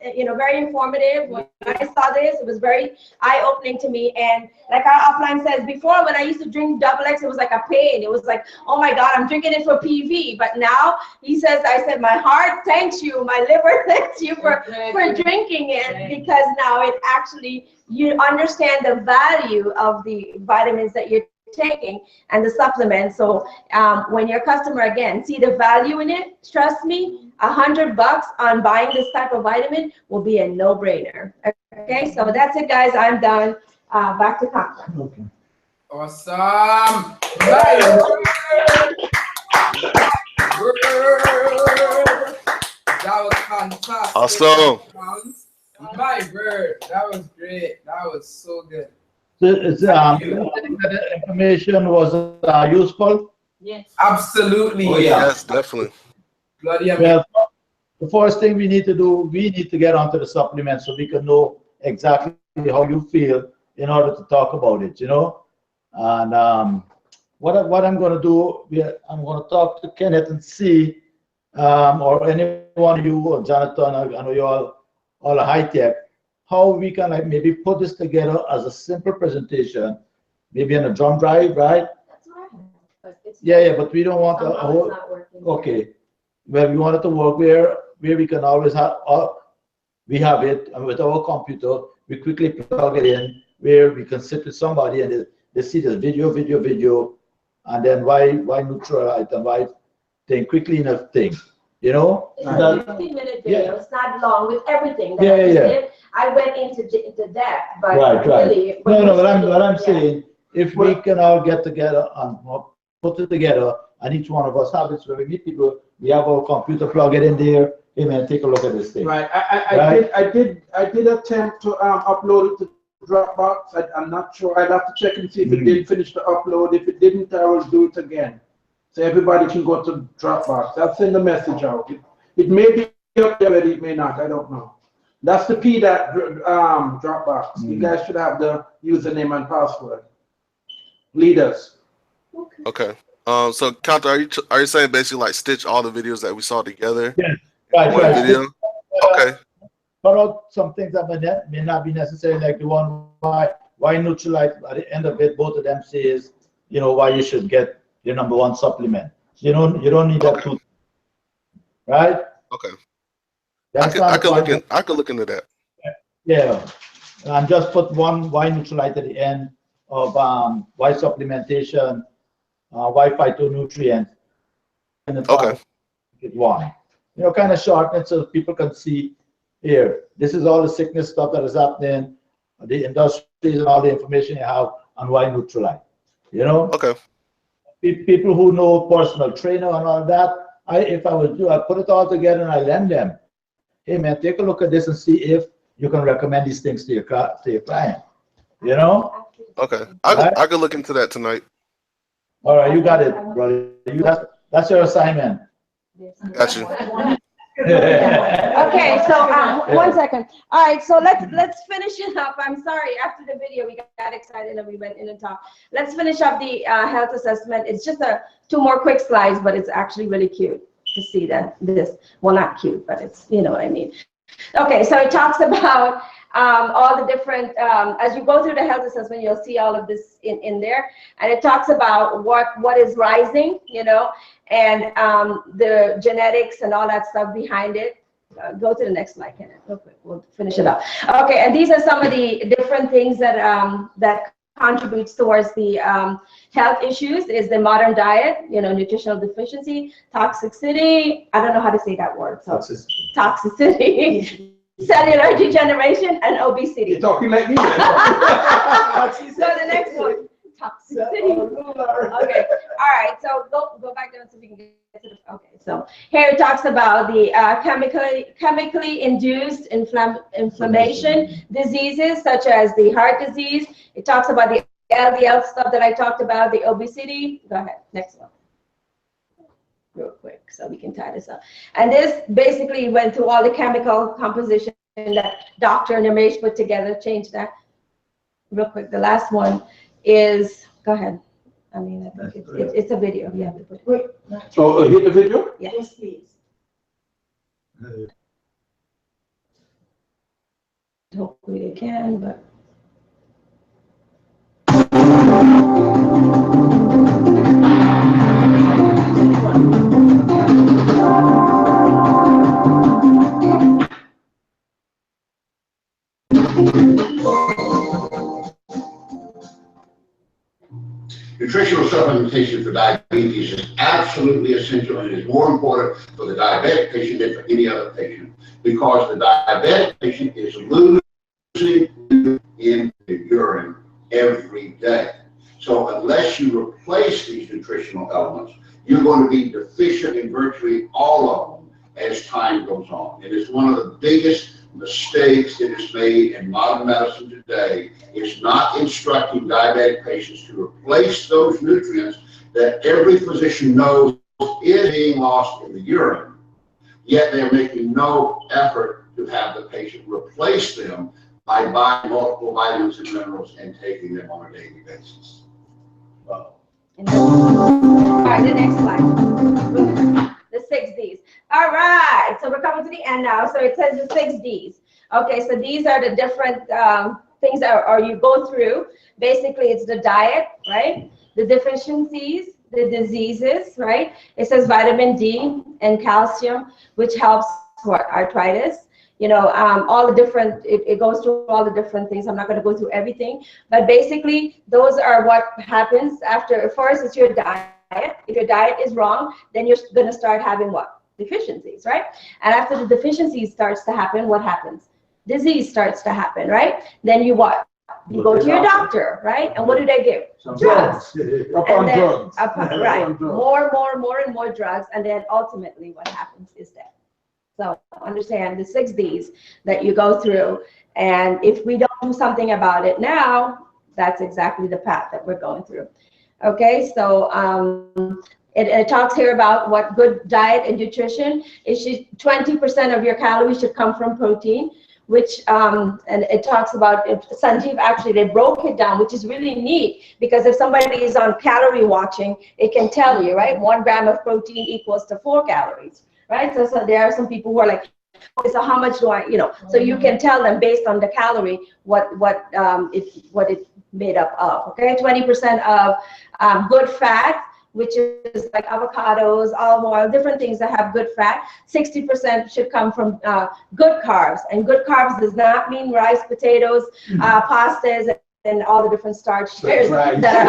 very informative. When I saw this, it was very eye-opening to me. And like our upline says, before when I used to drink double X, it was like a pain. It was like, oh my God, I'm drinking it for PV. But now he says, I said, my heart thanks you, my liver thanks you for drinking it, because now it actually, you understand the value of the vitamins that you're taking and the supplements. So when your customer, again, see the value in it, trust me, $100 on buying this type of vitamin will be a no-brainer. Okay, so that's it, guys. I'm done. Back to Conklin. Okay. Awesome. That was fantastic. Awesome. My word, that was great. That was so good. So it's, I think that the information was useful. Yes. Absolutely. Oh, yes, definitely. Bloody Well, the first thing we need to do, we need to get onto the supplement so we can know exactly how you feel in order to talk about it, you know. And what I'm going to do, I'm going to talk to Kenneth and see, or anyone of you, or Jonathan, I know you all are high tech, how we can like maybe put this together as a simple presentation, maybe on a drum drive, right? That's right. Yeah, but we don't want a whole. Okay, well, we want it to work where we can always have. We have it, and with our computer, we quickly plug it in where we can sit with somebody and they see the video, and then why Nutrilite and why thing quickly enough thing, you know. It's a 15-minute video. It's not long with everything that I just did. I went into depth, but really. No. What I'm saying, if we can all get together and put it together, and each one of us have it, so when we meet people, we have our computer, plug it in there. Hey man, take a look at this thing. Right. I did attempt to upload it to Dropbox. I'm not sure. I'd have to check and see if it did finish the upload. If it didn't, I will do it again. So everybody can go to Dropbox. I'll send the message out. It may be up there, but it may not. I don't know. That's the Dropbox. You guys should have the username and password. Leaders. Okay. So Kanta, are you saying basically like stitch all the videos that we saw together? Yes. Right. One video. Okay. Cut out some things that may not be necessary, like the one why Nutrilite. At the end of it, both of them says, you know, why you should get your #1 supplement. You don't need that too, right? Okay. That's I could look into that. Yeah, and just put one why Nutrilite at the end of why supplementation, why phytonutrients, and then Okay. get one. You know, kind of shorten it so people can see here. This is all the sickness stuff that is happening, the industries and all the information you have on why Nutrilite. You know. Okay. People who know personal trainer and all that, if I was you, I put it all together and I lend them. Hey man, take a look at this and see if you can recommend these things to your client. You know? Okay. I could look into that tonight. All right, you got it, brother. That's your assignment. Got you. Okay, so 1 second. All right, so let's finish it up. I'm sorry, after the video we got excited and we went in and talked. Let's finish up the health assessment. It's just 2 more quick slides, but it's actually really cute to see that this. Well, not cute, but it's, you know what I mean. Okay, so it talks about all the different, as you go through the health assessment, you'll see all of this in there. And it talks about what is rising, you know, and the genetics and all that stuff behind it. Go to the next slide, Kenneth, real quick. We'll finish it up. Okay, and these are some of the different things that that contributes towards the health issues. Is the modern diet, you know, nutritional deficiency, toxicity. I don't know how to say that word. So toxicity. Cellular degeneration and obesity. You're talking like me. So the next one, toxicity. Okay, all right. So go back down so we can get to the. Okay, so here it talks about the chemically induced inflammation diseases such as the heart disease. It talks about the LDL stuff that I talked about, the obesity. Go ahead, next one. Real quick so we can tie this up. And this basically went through all the chemical composition that Dr. Namesh put together, changed that. Real quick, the last one is, go ahead. I mean, I think it's a video. You have to put it. So hit the video? Yes, please. Hopefully they can, but. Nutritional supplementation for diabetes is absolutely essential and is more important for the diabetic patient than for any other patient because the diabetic patient is losing in the urine every day. So unless you replace these nutritional elements, you're going to be deficient in virtually all of them as time goes on. It is one of the biggest mistakes that is made in modern medicine today is not instructing diabetic patients to replace those nutrients that every physician knows is being lost in the urine, yet they're making no effort to have the patient replace them by buying multiple vitamins and minerals and taking them on a daily basis. All right, the next slide. The 6 Ds. All right, so we're coming to the end now. So it says the 6 Ds. Okay, so these are the different things that you go through. Basically, it's the diet, right? The deficiencies, the diseases, right? It says vitamin D and calcium, which helps for arthritis. You know, all the different, it goes through all the different things. I'm not going to go through everything, but basically, those are what happens after. First, it's your diet. If your diet is wrong, then you're going to start having what? Deficiencies, right? And after the deficiencies starts to happen, what happens? Disease starts to happen, right? Then you what? You go to your doctor, right? And what do they give? Drugs. Upon drugs. Right. More and more drugs. And then ultimately what happens is death. So understand the 6 Ds that you go through. And if we don't do something about it now, that's exactly the path that we're going through. Okay, so it talks here about what good diet and nutrition is. 20% of your calories should come from protein. which and it talks about it. Sanjeev actually they broke it down, which is really neat because if somebody is on calorie watching, it can tell you, right? 1 gram of protein equals to 4 calories, right? So there are some people who are like, okay, so how much do I, so you can tell them based on the calorie what it made up of. Okay, 20% of good fat, which is like avocados, olive oil, different things that have good fat. 60% should come from good carbs, and good carbs does not mean rice, potatoes, pastas, and all the different starches that are out there,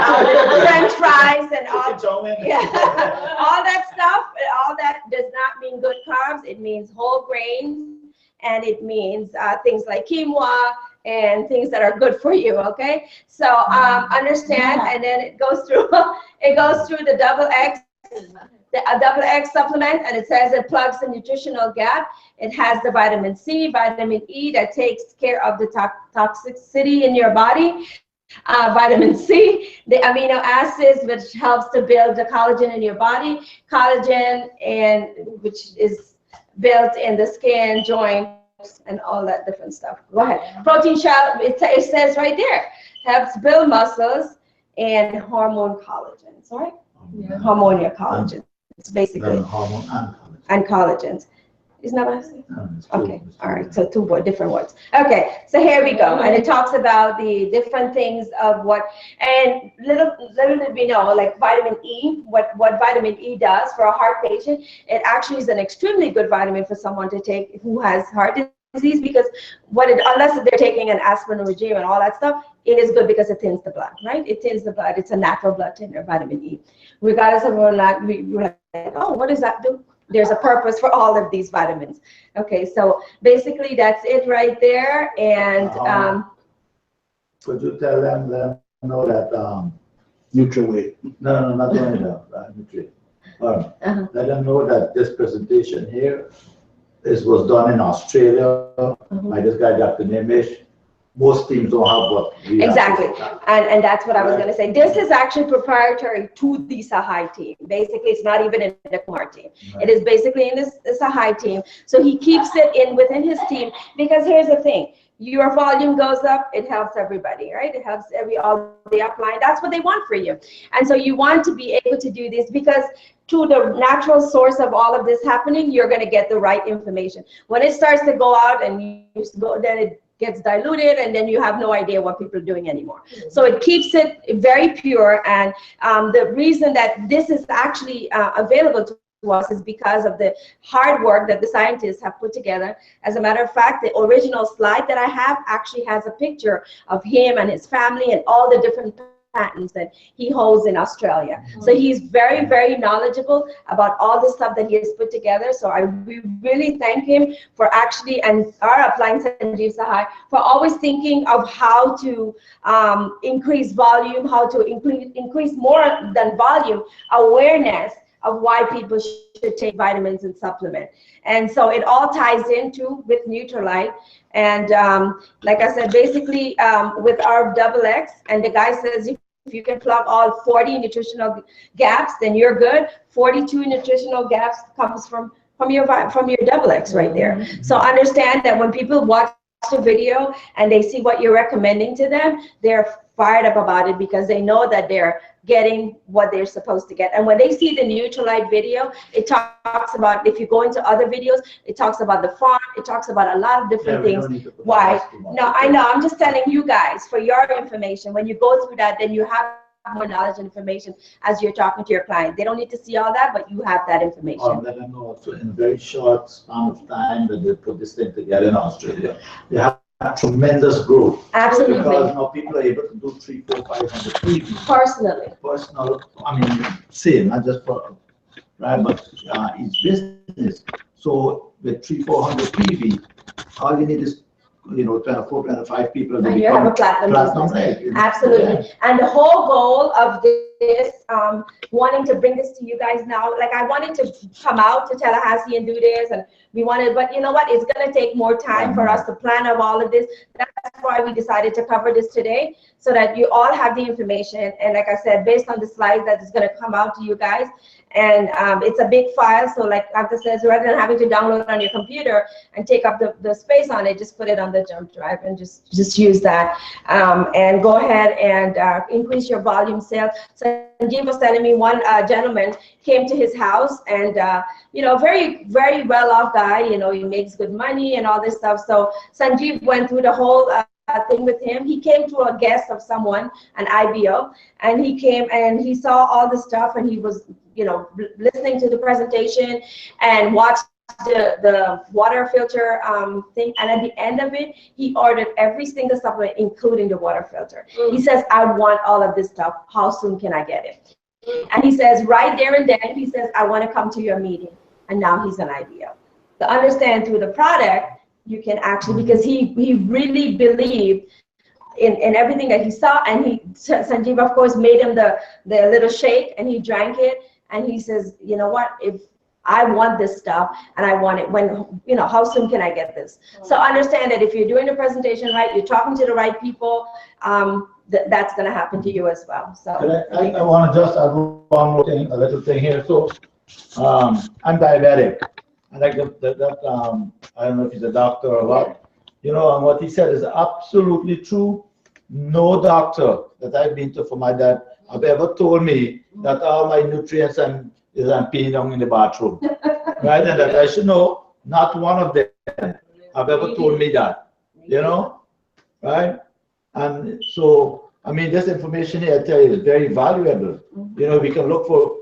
French fries and all, all that stuff. All that does not mean good carbs. It means whole grains, and it means things like quinoa and things that are good for you. Okay, so understand, and then it goes through the double X. A double X supplement, and it says it plugs the nutritional gap. It has the vitamin C, vitamin E that takes care of the toxicity in your body. Vitamin C, the amino acids, which helps to build the collagen in your body. Collagen, and which is built in the skin, joints, and all that different stuff. Go ahead. Protein shell, it says right there, helps build muscles and hormone collagen. Sorry? Yeah. Hormonal collagen. It's basically hormone and collagens. Isn't that what I said? Okay, all right, so 2 different words. Okay, so here we go, and it talks about the different things of what, and little did we know, like vitamin E, what vitamin E does for a heart patient. It actually is an extremely good vitamin for someone to take who has heart disease, because unless they're taking an aspirin regime and all that stuff, it is good because it thins the blood, right? It thins the blood. It's a natural blood thinner, vitamin E. Regardless of whether or not we're like, oh, what does that do? There's a purpose for all of these vitamins. Okay, so basically that's it right there. And could you tell them know that NutriWeight? No, not only that, Nutri. Let them know that this presentation here was done in Australia by this guy, Dr. Nimish. Most teams don't have what we exactly, have. And that's what I was going to say. This is actually proprietary to the Sahai team. Basically, it's not even in the Kumar team. Right. It is basically in the Sahai team. So he keeps it within his team, because here's the thing. Your volume goes up, it helps everybody, right? It helps all the upline. That's what they want for you. And so you want to be able to do this, because to the natural source of all of this happening, you're going to get the right information. When it starts to go out and then it gets diluted, and then you have no idea what people are doing anymore. So it keeps it very pure, and the reason that this is actually available to us is because of the hard work that the scientists have put together. As a matter of fact, the original slide that I have actually has a picture of him and his family and all the different patents that he holds in Australia. So he's very, very knowledgeable about all the stuff that he has put together. So we really thank him for actually, and our upline Sanjeev Sahai, for always thinking of how to increase volume, how to increase more than volume, awareness of why people should take vitamins and supplement. And so it all ties into with Nutrilite. And like I said, basically with our double X, and the guy says if you can plug all 40 nutritional gaps, then you're good. 42 nutritional gaps comes from your double X right there. So understand that when people watch the video and they see what you're recommending to them, they're fired up about it, because they know that they're getting what they're supposed to get. And when they see the Nutrilite video, it talks about, if you go into other videos, it talks about the farm, it talks about a lot of different things. Why? No, I know, I'm just telling you guys for your information. When you go through that, then you have more knowledge and information as you're talking to your client. They don't need to see all that, but you have that information. Let them know, so in a very short span of time that they put this thing together in Australia, they have tremendous growth. Absolutely. Because now people are able to do 300, 400, 500 PV. Personally. Personal, I mean, same, not just for, right, but it's business. So with 300, 400 PV, all you need is, 24, 25 people. And you have a platinum business. Absolutely. Yeah. And the whole goal of this, wanting to bring this to you guys now, like I wanted to come out to Tallahassee and do this and We wanted, but you know what? It's going to take more time for us to plan out all of this. That's why we decided to cover this today, so that you all have the information. And like I said, based on the slides that is going to come out to you guys, and it's a big file. So like Dr. says, rather than having to download on your computer and take up the space on it, just put it on the jump drive and just use that. And go ahead and increase your volume sale. So Sanjeev was telling me one gentleman came to his house, and you know, very, very well-off guy, you know, he makes good money and all this stuff. So Sanjeev went through the whole thing with him. He came to a guest of someone, an IBO, and he came and he saw all the stuff, and he was, you know, listening to the presentation and watched the water filter thing, and at the end of it, he ordered every single supplement, including the water filter. He says, I want all of this stuff. How soon can I get it? And he says, right there and then, he says, I want to come to your meeting. And now he's an IBO. To understand through the product, you can actually, because he really believed in everything that he saw, and Sanjeev, of course, made him the little shake, and he drank it, and he says, you know what, if I want this stuff, and I want it when, you know, how soon can I get this? So understand that if you're doing the presentation right, you're talking to the right people, that's going to happen to you as well. So I want to just add one more thing, a little thing here. So I'm diabetic. I like that I don't know if he's a doctor or what, you know, and what he said is absolutely true. No doctor that I've been to for my dad have ever told me that all my nutrients I'm peeing down in the bathroom, right? And that I should know, not one of them have ever told me that, you know, right? And so, I mean, this information here, I tell you, is very valuable. You know, we can look for,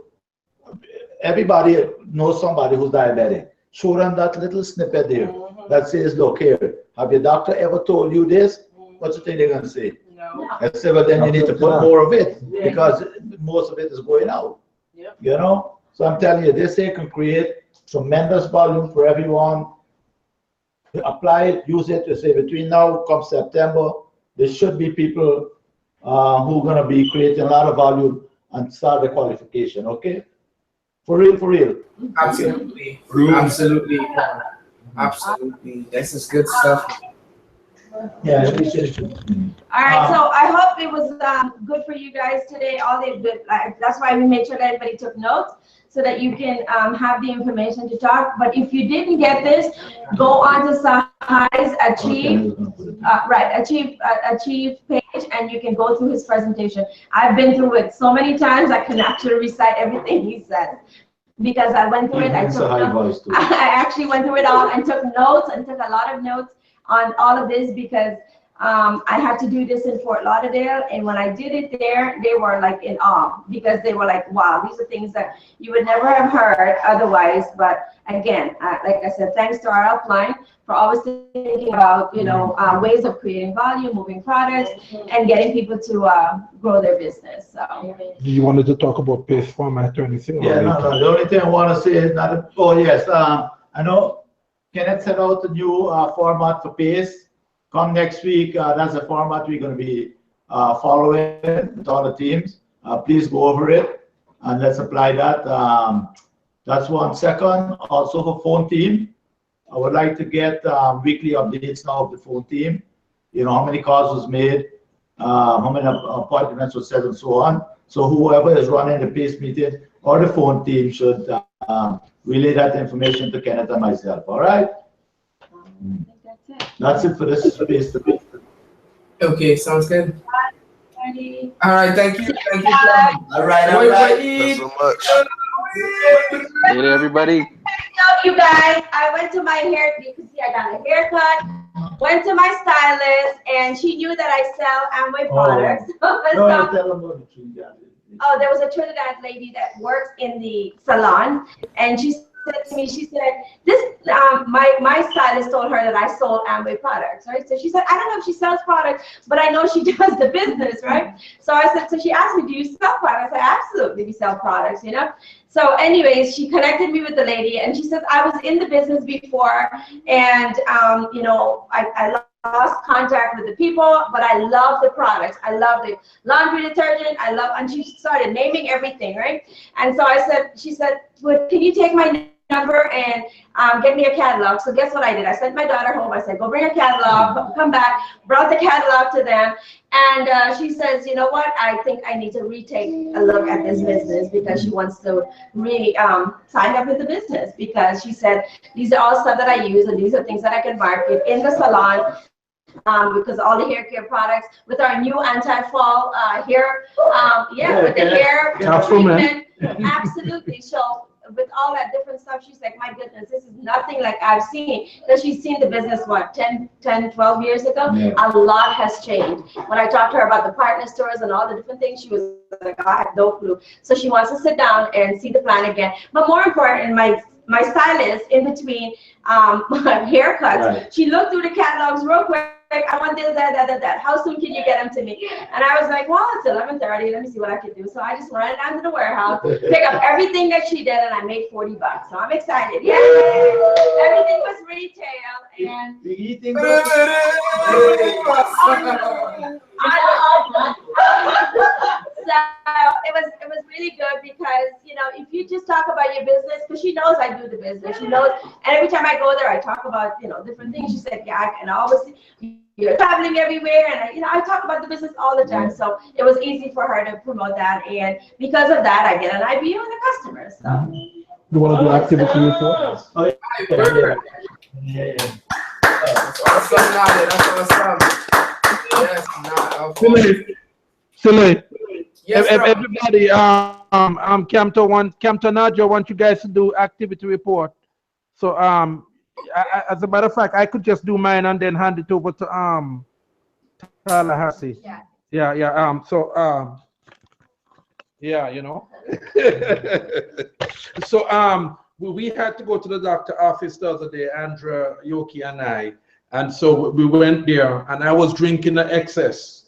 everybody knows somebody who's diabetic. Show them that little snippet there that says, look here, have your doctor ever told you this? What's the thing they're going to say? No. I say, well, then you need to put more of it, because most of it is going out. Yep. You know? So I'm telling you, this here can create tremendous volume for everyone. Apply it, use it. To say between now come September, there should be people who are going to be creating a lot of volume and start the qualification. Okay? For real, for real. Absolutely. Absolutely. Absolutely. This is good stuff. Yeah. All right, so I hope it was good for you guys today. That's why we made sure that everybody took notes, so that you can have the information to talk. But if you didn't get this, go on to Sahai's Achieve page, and you can go through his presentation. I've been through it so many times, I can actually recite everything he says, because I went through it. I actually went through it all and took notes, and took a lot of notes on all of this, because I had to do this in Fort Lauderdale, and when I did it there, they were like in awe, because they were like, wow, these are things that you would never have heard otherwise. But again, like I said, thanks to our upline for always thinking about, you know, ways of creating volume, moving products, and getting people to grow their business. So you wanted to talk about Pase format or anything? Yeah, no, the only thing I want to say is I know Kenneth set out a new format for Pase. Come next week, that's a format we're going to be following with all the teams. Please go over it and let's apply that. That's one. Second, also for phone team, I would like to get weekly updates now of the phone team. You know, how many calls was made, how many appointments were set, and so on. So whoever is running the Pase meeting or the phone team should relay that information to Kenneth and myself. All right? That's it for this space. Okay, sounds good. All right, thank you. Thank you. All right. Thanks so much. Hey, everybody. You guys, I went to my hair, you can see I got a haircut, went to my stylist, and she knew that I sell Amway products. Oh, there was a Trinidad lady that works in the salon, and she said to me, she said, my stylist told her that I sold Amway products, right? So she said, I don't know if she sells products, but I know she does the business, right? So I said, so she asked me, do you sell products? I said, absolutely, we sell products, you know? So anyways, she connected me with the lady, and she said, I was in the business before, and you know, I lost contact with the people, but I love the products. I love the laundry detergent. And she started naming everything, right? And so she said, well, can you take my number and get me a catalog. So guess what I did? I sent my daughter home. I said, go bring a catalog, come back, brought the catalog to them. And she says, you know what? I think I need to retake a look at this business because she wants to sign up with the business because she said, these are all stuff that I use and these are things that I can market in the salon. Because all the hair care products with our new anti-fall hair, with the hair treatment, absolutely. So with all that different stuff, she's like, my goodness, this is nothing like I've seen. Because she's seen the business, what, 10, 12 years ago? Yeah. A lot has changed. When I talked to her about the partner stores and all the different things, she was like, I have no clue. So she wants to sit down and see the plan again. But more important, my stylist, in between haircuts, right. She looked through the catalogs real quick. I want this, that. How soon can you get them to me? And I was like, well, it's 11:30. Let me see what I can do. So I just ran down to the warehouse, pick up everything that she did, and I made $40. So I'm excited. Yay! Everything was retail, and so it was really good because, you know, if you just talk about your business, because she knows I do the business, she knows, and every time I go there, I talk about, you know, different things. She said, yeah, I can always, you're traveling everywhere, and I talk about the business all the time. So it was easy for her to promote that, and because of that, I get an IBU with the customers. So. You want to do activity report? Oh, yeah. That's awesome, Nadia. That's awesome. Yes, Silly. Yes, everybody, Camto Nadia, want you guys to do activity report. So, as a matter of fact, I could just do mine and then hand it over to Tallahassee. Yeah. Yeah, you know. So we had to go to the doctor's office the other day, Andrea, Yoki, and I, and so we went there, and I was drinking the excess.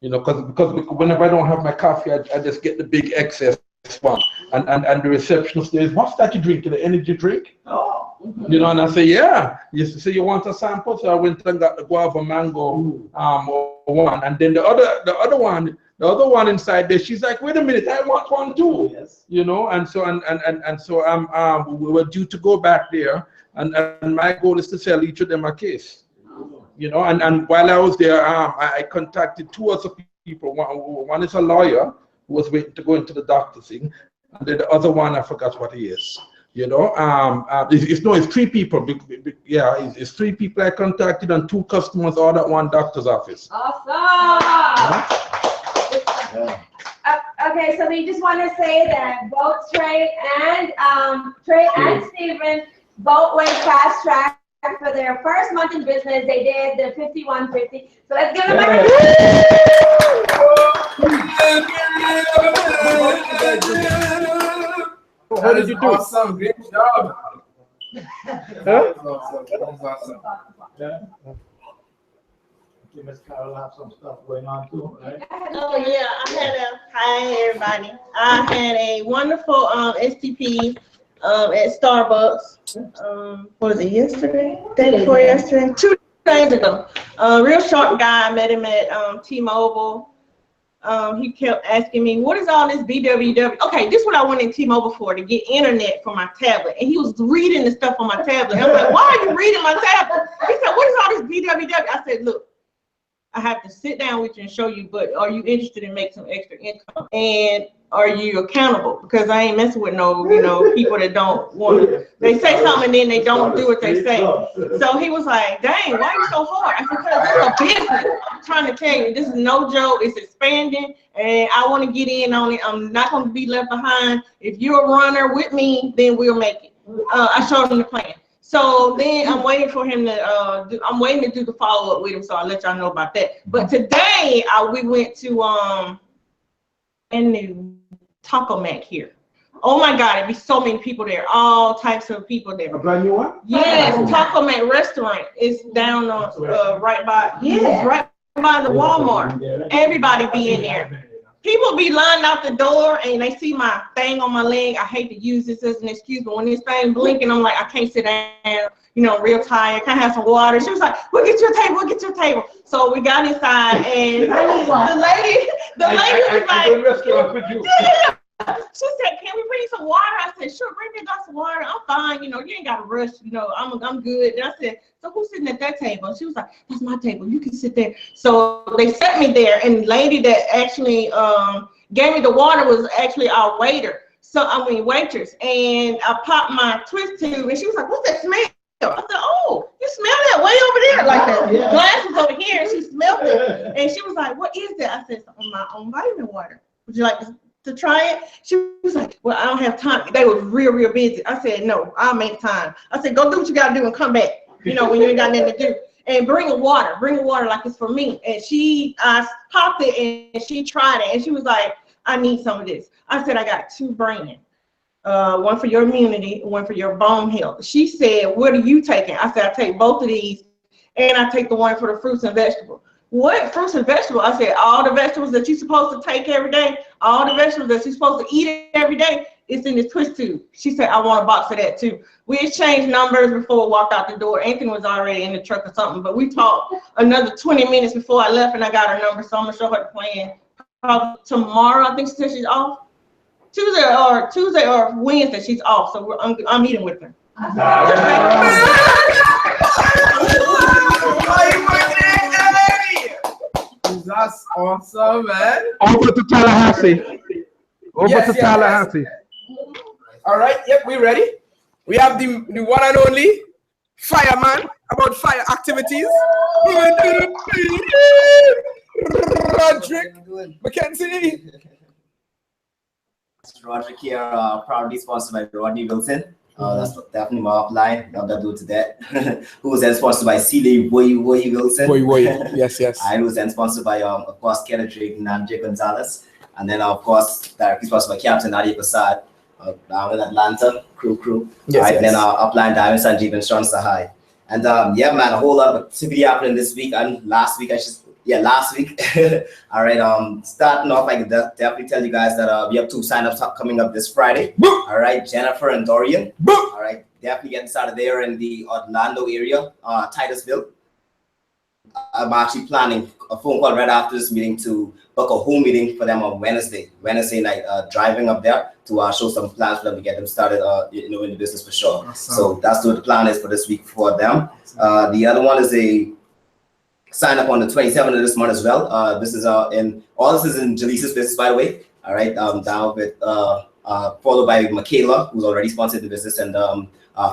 You know, because whenever I don't have my coffee, I just get the big excess one. And the receptionist says, what's that you drink? The energy drink? Oh. You know, and I say, yeah. You say you want a sample? So I went and got the guava mango one. And then the other one inside there, she's like, wait a minute, I want one too. Yes. You know, and so we were due to go back there, and my goal is to sell each of them a case. You know, and while I was there, I contacted two other people. One is a lawyer who was waiting to go into the doctor thing, and then the other one, I forgot what he is. You know, it's three people. Yeah, it's three people I contacted and two customers all at one doctor's office. Awesome. Okay, so we just want to say that both Trey and Steven both went fast track. For their first month in business, they did the 5150. So let's give them a hand. How did you do? Awesome, great job. That was awesome. Yeah. Miss Carol have some stuff going on too, right? Oh yeah, hi everybody. I had a wonderful STP at Starbucks. What was it, yesterday? Day before yesterday? 2 days ago. Real short guy. I met him at T-Mobile. He kept asking me, what is all this BWW? Okay, this is what I went in T-Mobile for, to get internet for my tablet. And he was reading the stuff on my tablet. And I'm like, why are you reading my tablet? He said, what is all this BWW? I said, look, I have to sit down with you and show you, but are you interested in making some extra income? And are you accountable? Because I ain't messing with no, people that don't want to. They say something and then they don't do what they say. So he was like, dang, why are you so hard? I said, because it's a business. I'm trying to tell you, this is no joke. It's expanding, and I want to get in on it. I'm not going to be left behind. If you're a runner with me, then we'll make it. I showed him the plan. So then I'm waiting for him to, I'm waiting to do the follow-up with him, so I'll let y'all know about that. But today, we went to new Taco Mac here. Oh my God, it'd be so many people there, all types of people there. A brand new one? Yes, Taco Mac restaurant is down on, right by the Walmart. Everybody be in there. People be lining out the door and they see my thing on my leg. I hate to use this as an excuse, but when this thing blinking, I'm like, I can't sit down, real tired. Can I have some water? She was like, we'll get you a table, we'll get you a table. So we got inside and the lady was like, she said, can we bring some water? I said, sure, bring me a glass of water. I'm fine. You know, you ain't got to rush. You know, I'm good. And I said, so who's sitting at that table? And she was like, that's my table. You can sit there. So they set me there. And the lady that actually gave me the water was actually our waiter. So, waitress. And I popped my twist tube and she was like, what's that smell? I said, oh, you smell that way over there? Like the glass was over here and she smelled it. And she was like, what is that? I said, it's my own vitamin water. Would you like to try it? She was like, well, I don't have time. They were real busy. I said, no, I'll make time. I said, go do what you got to do and come back, you know, when you ain't got nothing to do. And bring a water like it's for me. And I popped it and she tried it. And she was like, I need some of this. I said, I got 2 brands. One for your immunity, one for your bone health. She said, what are you taking? I said, I take both of these and I take the one for the fruits and vegetables. What fruits and vegetables? I said, all the vegetables that you're supposed to take every day, all the vegetables that you're supposed to eat every day, it's in this twist tube. She said, I want a box of that too. We exchanged numbers before we walked out the door. Anthony was already in the truck or something, but we talked another 20 minutes before I left and I got her number, so I'm gonna show her the plan. Probably tomorrow, I think she said she's off. Tuesday or Wednesday, she's off, so I'm meeting with her. That's awesome, man. Over to Tallahassee. Tallahassee. All right, yep, we ready. We have the one and only fireman about fire activities. Roderick McKenzie. Roderick here, proudly sponsored by Rodney Wilson. That's definitely my upline. Love that dude to that. Who was then sponsored by Celie Boy Wilson. Boy. Yes. I was then sponsored by, of course, Kenneth Drake and Jay Gonzalez. And then, of course, directly sponsored by Captain Nadia Prasad down in Atlanta, crew. Yes, right, then our upline Diamond Sanjeev and Sean Sahai. And yeah, man, a whole lot of activity happening this week and last week. Last week. All right, starting off, I can definitely tell you guys that we have 2 signups coming up this Friday. All right, Jennifer and Dorian. All right, definitely getting started there in the Orlando area, Titusville. I'm actually planning a phone call right after this meeting to book a home meeting for them on Wednesday night, driving up there to show some plans for them to get them started, in the business for sure. Awesome. So that's what the plan is for this week for them. The other one is a sign up on the 27th of this month as well. This is all this is in Jaleesa's business, by the way. All right, down with followed by Michaela, who's already sponsored the business, and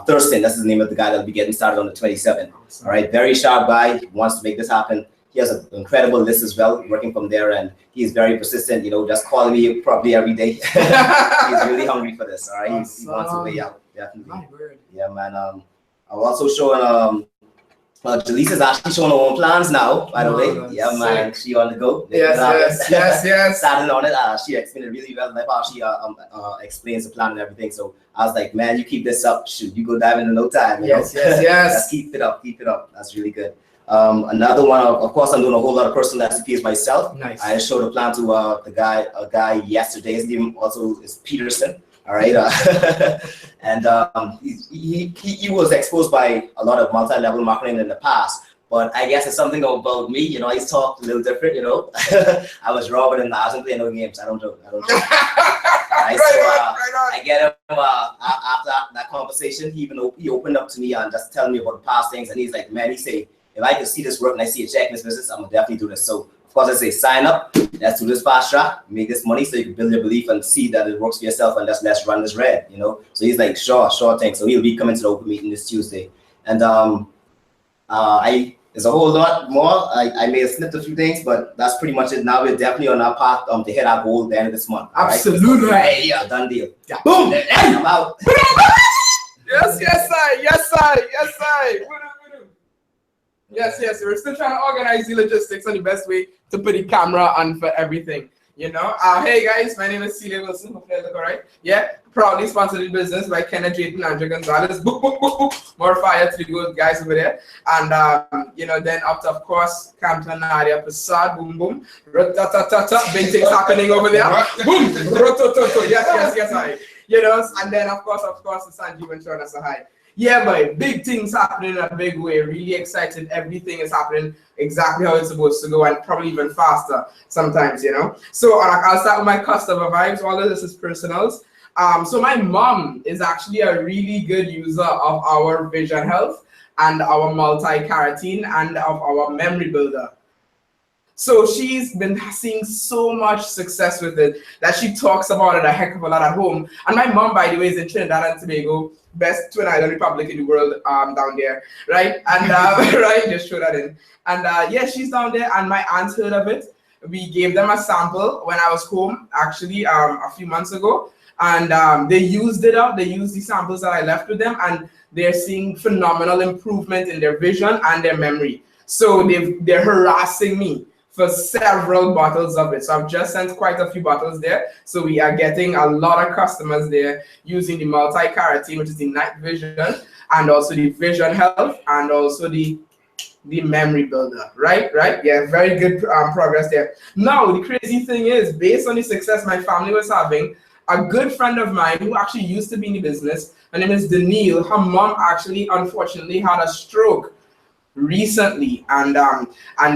Thurston, that's the name of the guy that'll be getting started on the 27th. All right, very sharp guy, wants to make this happen. He has an incredible list as well, working from there, and he's very persistent, just calling me probably every day. He's really hungry for this, all right? He wants a way out, definitely. Yeah, man. I'm also showing, Jaleesa's actually showing her own plans now, by the way. Yeah, man, she on the go. Yes. Started on it. She explained it really well, like how she explains the plan and everything. So I was like, man, you keep this up, shoot, you go diving in no time. Yes. Just keep it up. That's really good. Another one, of course, I'm doing a whole lot of personal recipes myself. Nice. I showed a plan to a guy yesterday. His name also is Peterson. All right, and he was exposed by a lot of multi-level marketing in the past, but I guess it's something about me, he's talked a little different, I was Robert and I wasn't playing no games. I don't joke. Right, I get him after that conversation. He opened up to me and just telling me about the past things, and he's like, man, he say, if I can see this work and I see a check in this business, I'm gonna definitely do this. So of course I say, sign up, let's do this fast track, make this money so you can build your belief and see that it works for yourself, and let's run this red, So he's like, sure thing. So he'll be coming to the open meeting this Tuesday. And there's a whole lot more. I may have slipped a few things, but that's pretty much it. Now we're definitely on our path to hit our goal at the end of this month. Absolutely. Right? Yeah, done deal. Yeah. Boom! I'm out. Yes, I. Yes, we're still trying to organize the logistics and the best way to put the camera on for everything. Hey guys, my name is Celia Wilson. Hopefully I look all right. Yeah, proudly sponsored the business by Kenneth Drake and Jay Gonzalez. Book. More fire to the good guys over there. And then up to, of course, Captain Nadia Prasad. Boom. Big things happening over there. Boom. Yes, I. And then of course the Sanjeev and Sean Sahai. Yeah, but big things happening in a big way. Really excited. Everything is happening exactly how it's supposed to go, and probably even faster sometimes, you know. So I'll start with my customer vibes. All of this is personals. So my mom is actually a really good user of our Vision Health and our multi-carotene and of our memory builder. So she's been seeing so much success with it that she talks about it a heck of a lot at home. And my mom, by the way, is in Trinidad and Tobago, best twin island republic in the world, down there, right? And right, just throw that in. And yeah, she's down there, and my aunt heard of it. We gave them a sample when I was home, actually, a few months ago, and they used it up. They used the samples that I left with them, and they're seeing phenomenal improvement in their vision and their memory. So they're harassing me for several bottles of it. So I've just sent quite a few bottles there. So we are getting a lot of customers there using the multi-carotene, which is the night vision, and also the Vision Health, and also the memory builder, right? Yeah, very good progress there. Now, the crazy thing is, based on the success my family was having, a good friend of mine who actually used to be in the business, her name is Danielle, her mom actually, unfortunately, had a stroke recently, and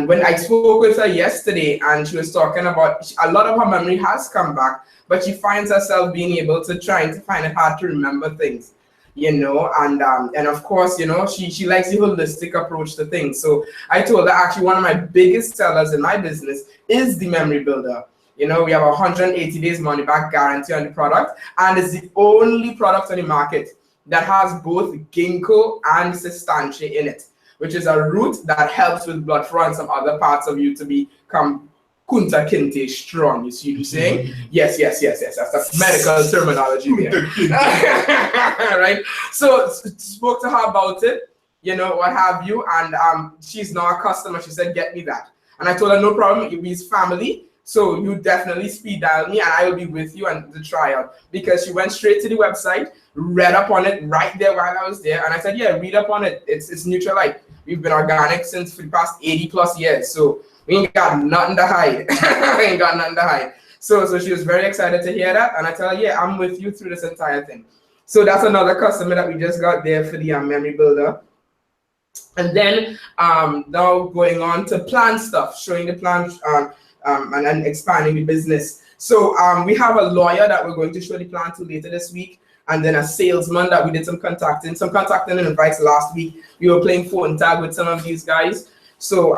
when I spoke with her yesterday, and she was talking about a lot of her memory has come back, but she finds herself being able to trying to find it hard to remember things, you know, and of course, you know, she likes the holistic approach to things. So I told her actually one of my biggest sellers in my business is the memory builder. You know, we have a 180 days money back guarantee on the product, and it's the only product on the market that has both ginkgo and sustantia in it, which is a root that helps with blood flow and some other parts of you to become kunta kinte strong. You see what I'm saying? Yes. That's medical terminology there. Right? So spoke to her about it, you know, what have you, and she's now a customer. She said, get me that. And I told her, no problem, you'll be his family. So you definitely speed dial me, and I will be with you on the trial. Because she went straight to the website, read up on it right there while I was there, and I said, yeah, read up on it. It's Nutrilite. We've been organic since for the past 80 plus years, so we ain't got nothing to hide. We ain't got nothing to hide. So she was very excited to hear that, and I tell her, yeah, I'm with you through this entire thing. So that's another customer that we just got there for the memory builder. And then now going on to plan stuff, showing the plan and then expanding the business. So we have a lawyer that we're going to show the plan to later this week, and then a salesman that we did some contacting and invites last week. We were playing phone tag with some of these guys. So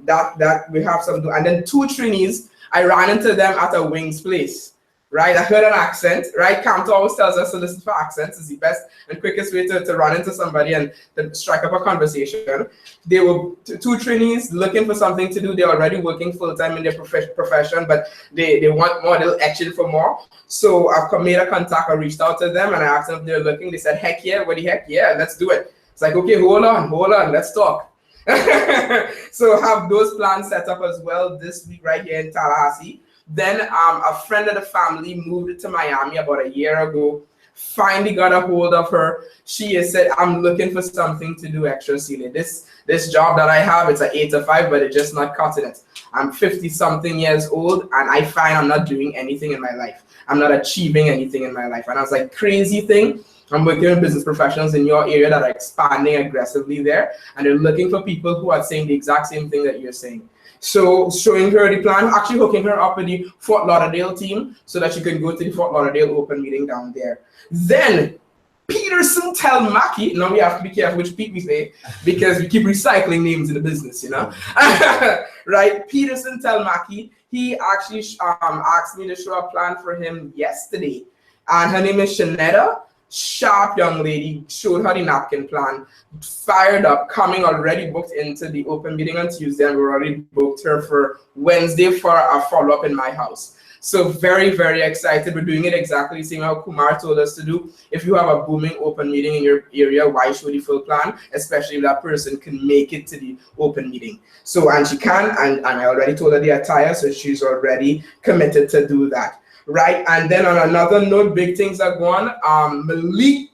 that we have some, and then 2 trainees, I ran into them at a Wings place, right? I heard an accent, right? Camto always tells us to listen for accents. Is the best and quickest way to run into somebody and to strike up a conversation. They were 2 trainees looking for something to do. They're already working full-time in their profession, but they want more, they'll action for more. So I've made a contact, I reached out to them, and I asked them if they're looking. They said, heck yeah, what the heck, yeah, let's do it. It's like, okay, hold on, let's talk. So have those plans set up as well this week right here in Tallahassee. Then a friend of the family moved to Miami about a year ago. Finally got a hold of her. She has said, I'm looking for something to do extra, Celia. This job that I have, it's an 8 to 5, but it's just not cutting it. I'm 50-something years old, and I find I'm not doing anything in my life. I'm not achieving anything in my life. And I was like, crazy thing. I'm working with business professionals in your area that are expanding aggressively there, and they're looking for people who are saying the exact same thing that you're saying. So showing her the plan, actually hooking her up with the Fort Lauderdale team so that she can go to the Fort Lauderdale open meeting down there. Then Peterson Telmaki, now we have to be careful which Pete we say, because we keep recycling names in the business, you know. Right, Peterson Telmaki, he actually asked me to show a plan for him yesterday. And her name is Shanetta. Sharp young lady, showed her the napkin plan, fired up, coming already booked into the open meeting on Tuesday, and we already booked her for Wednesday for a follow-up in my house. So very, very excited. We're doing it exactly the same how Kumar told us to do. If you have a booming open meeting in your area, why show the full plan, especially if that person can make it to the open meeting. So, and she can, and I already told her the attire, so she's already committed to do that. Right, and then on another note, big things are going on. Malik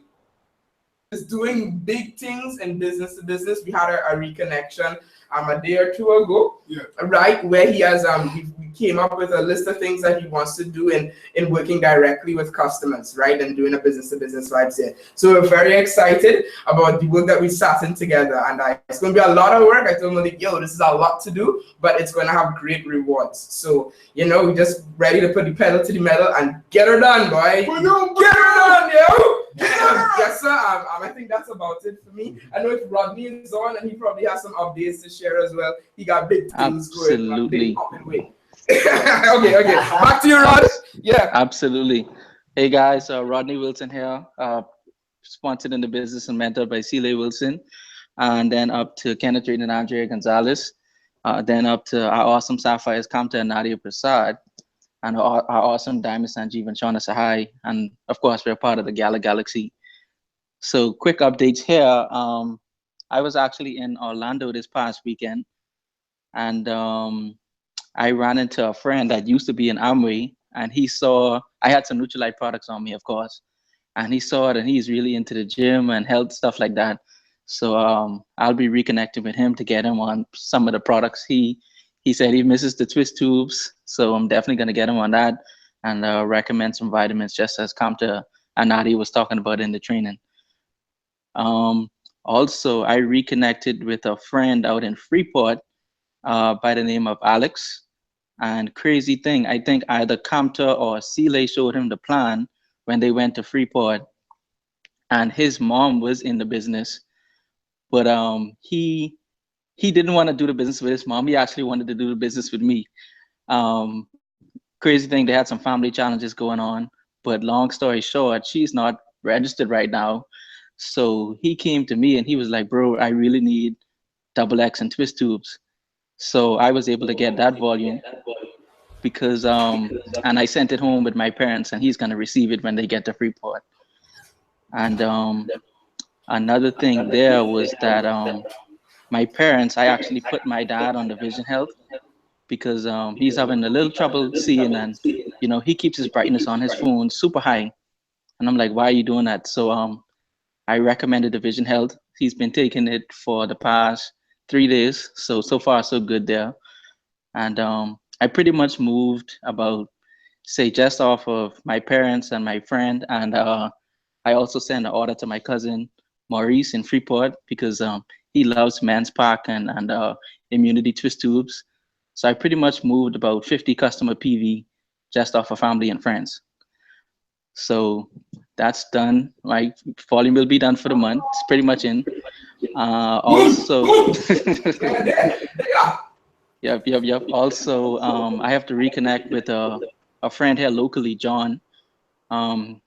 is doing big things in business to business. We had a reconnection a day or two ago, right, where he has we came up with a list of things that he wants to do in working directly with customers, right, and doing a business-to-business vibes here. So we're very excited about the work that we're starting together, and it's going to be a lot of work. I told him, like, yo, this is a lot to do, but it's going to have great rewards. So, you know, we're just ready to put the pedal to the metal and get her done, boy. Get her done, yo. Yes, sir. I think that's about it for me. I know if Rodney is on, and he probably has some updates to share as well. He got big things going on, big popping way. Okay. Back to you, Rod. Yeah. Absolutely. Hey guys, Rodney Wilson here, sponsored in the business and mentored by Celia Wilson, and then up to Kenneth Reed and Andrea Gonzalez, then up to our awesome Sapphires, Kamta and Nadia Prasad, and our awesome Diamond Sanjeev and Shauna Sahai, and of course we're part of the Gala Galaxy. So quick updates here. I was actually in Orlando this past weekend, and I ran into a friend that used to be in Amway, and he saw I had some Nutrilite products on me, of course, and he saw it, and he's really into the gym and health stuff like that. So I'll be reconnecting with him to get him on some of the products. He said he misses the twist tubes, so I'm definitely gonna get him on that, and recommend some vitamins, just as Kamta and Nadi was talking about in the training. Also, I reconnected with a friend out in Freeport by the name of Alex. And crazy thing, I think either Kamta or Sile showed him the plan when they went to Freeport, and his mom was in the business, but he didn't want to do the business with his mom. He actually wanted to do the business with me. Crazy thing, they had some family challenges going on, but long story short, she's not registered right now. So he came to me and he was like, bro, I really need XX and twist tubes. So I was able to get that volume because, and I sent it home with my parents, and he's gonna receive it when they get to Freeport. And another thing there was that my parents, I actually put my dad on the Vision Health because he's having a little trouble seeing, and you know, he keeps his brightness on his phone super high. And I'm like, why are you doing that? So I recommended the Vision Health. He's been taking it for the past 3 days. So far so good there. And I pretty much moved about, say, just off of my parents and my friend. And I also sent an order to my cousin Maurice in Freeport because he loves Men's Park and immunity twist tubes. So I pretty much moved about 50 customer PV just off of family and friends. So that's done. My volume will be done for the month. It's pretty much in. Also, yep. Also, I have to reconnect with a friend here locally, John.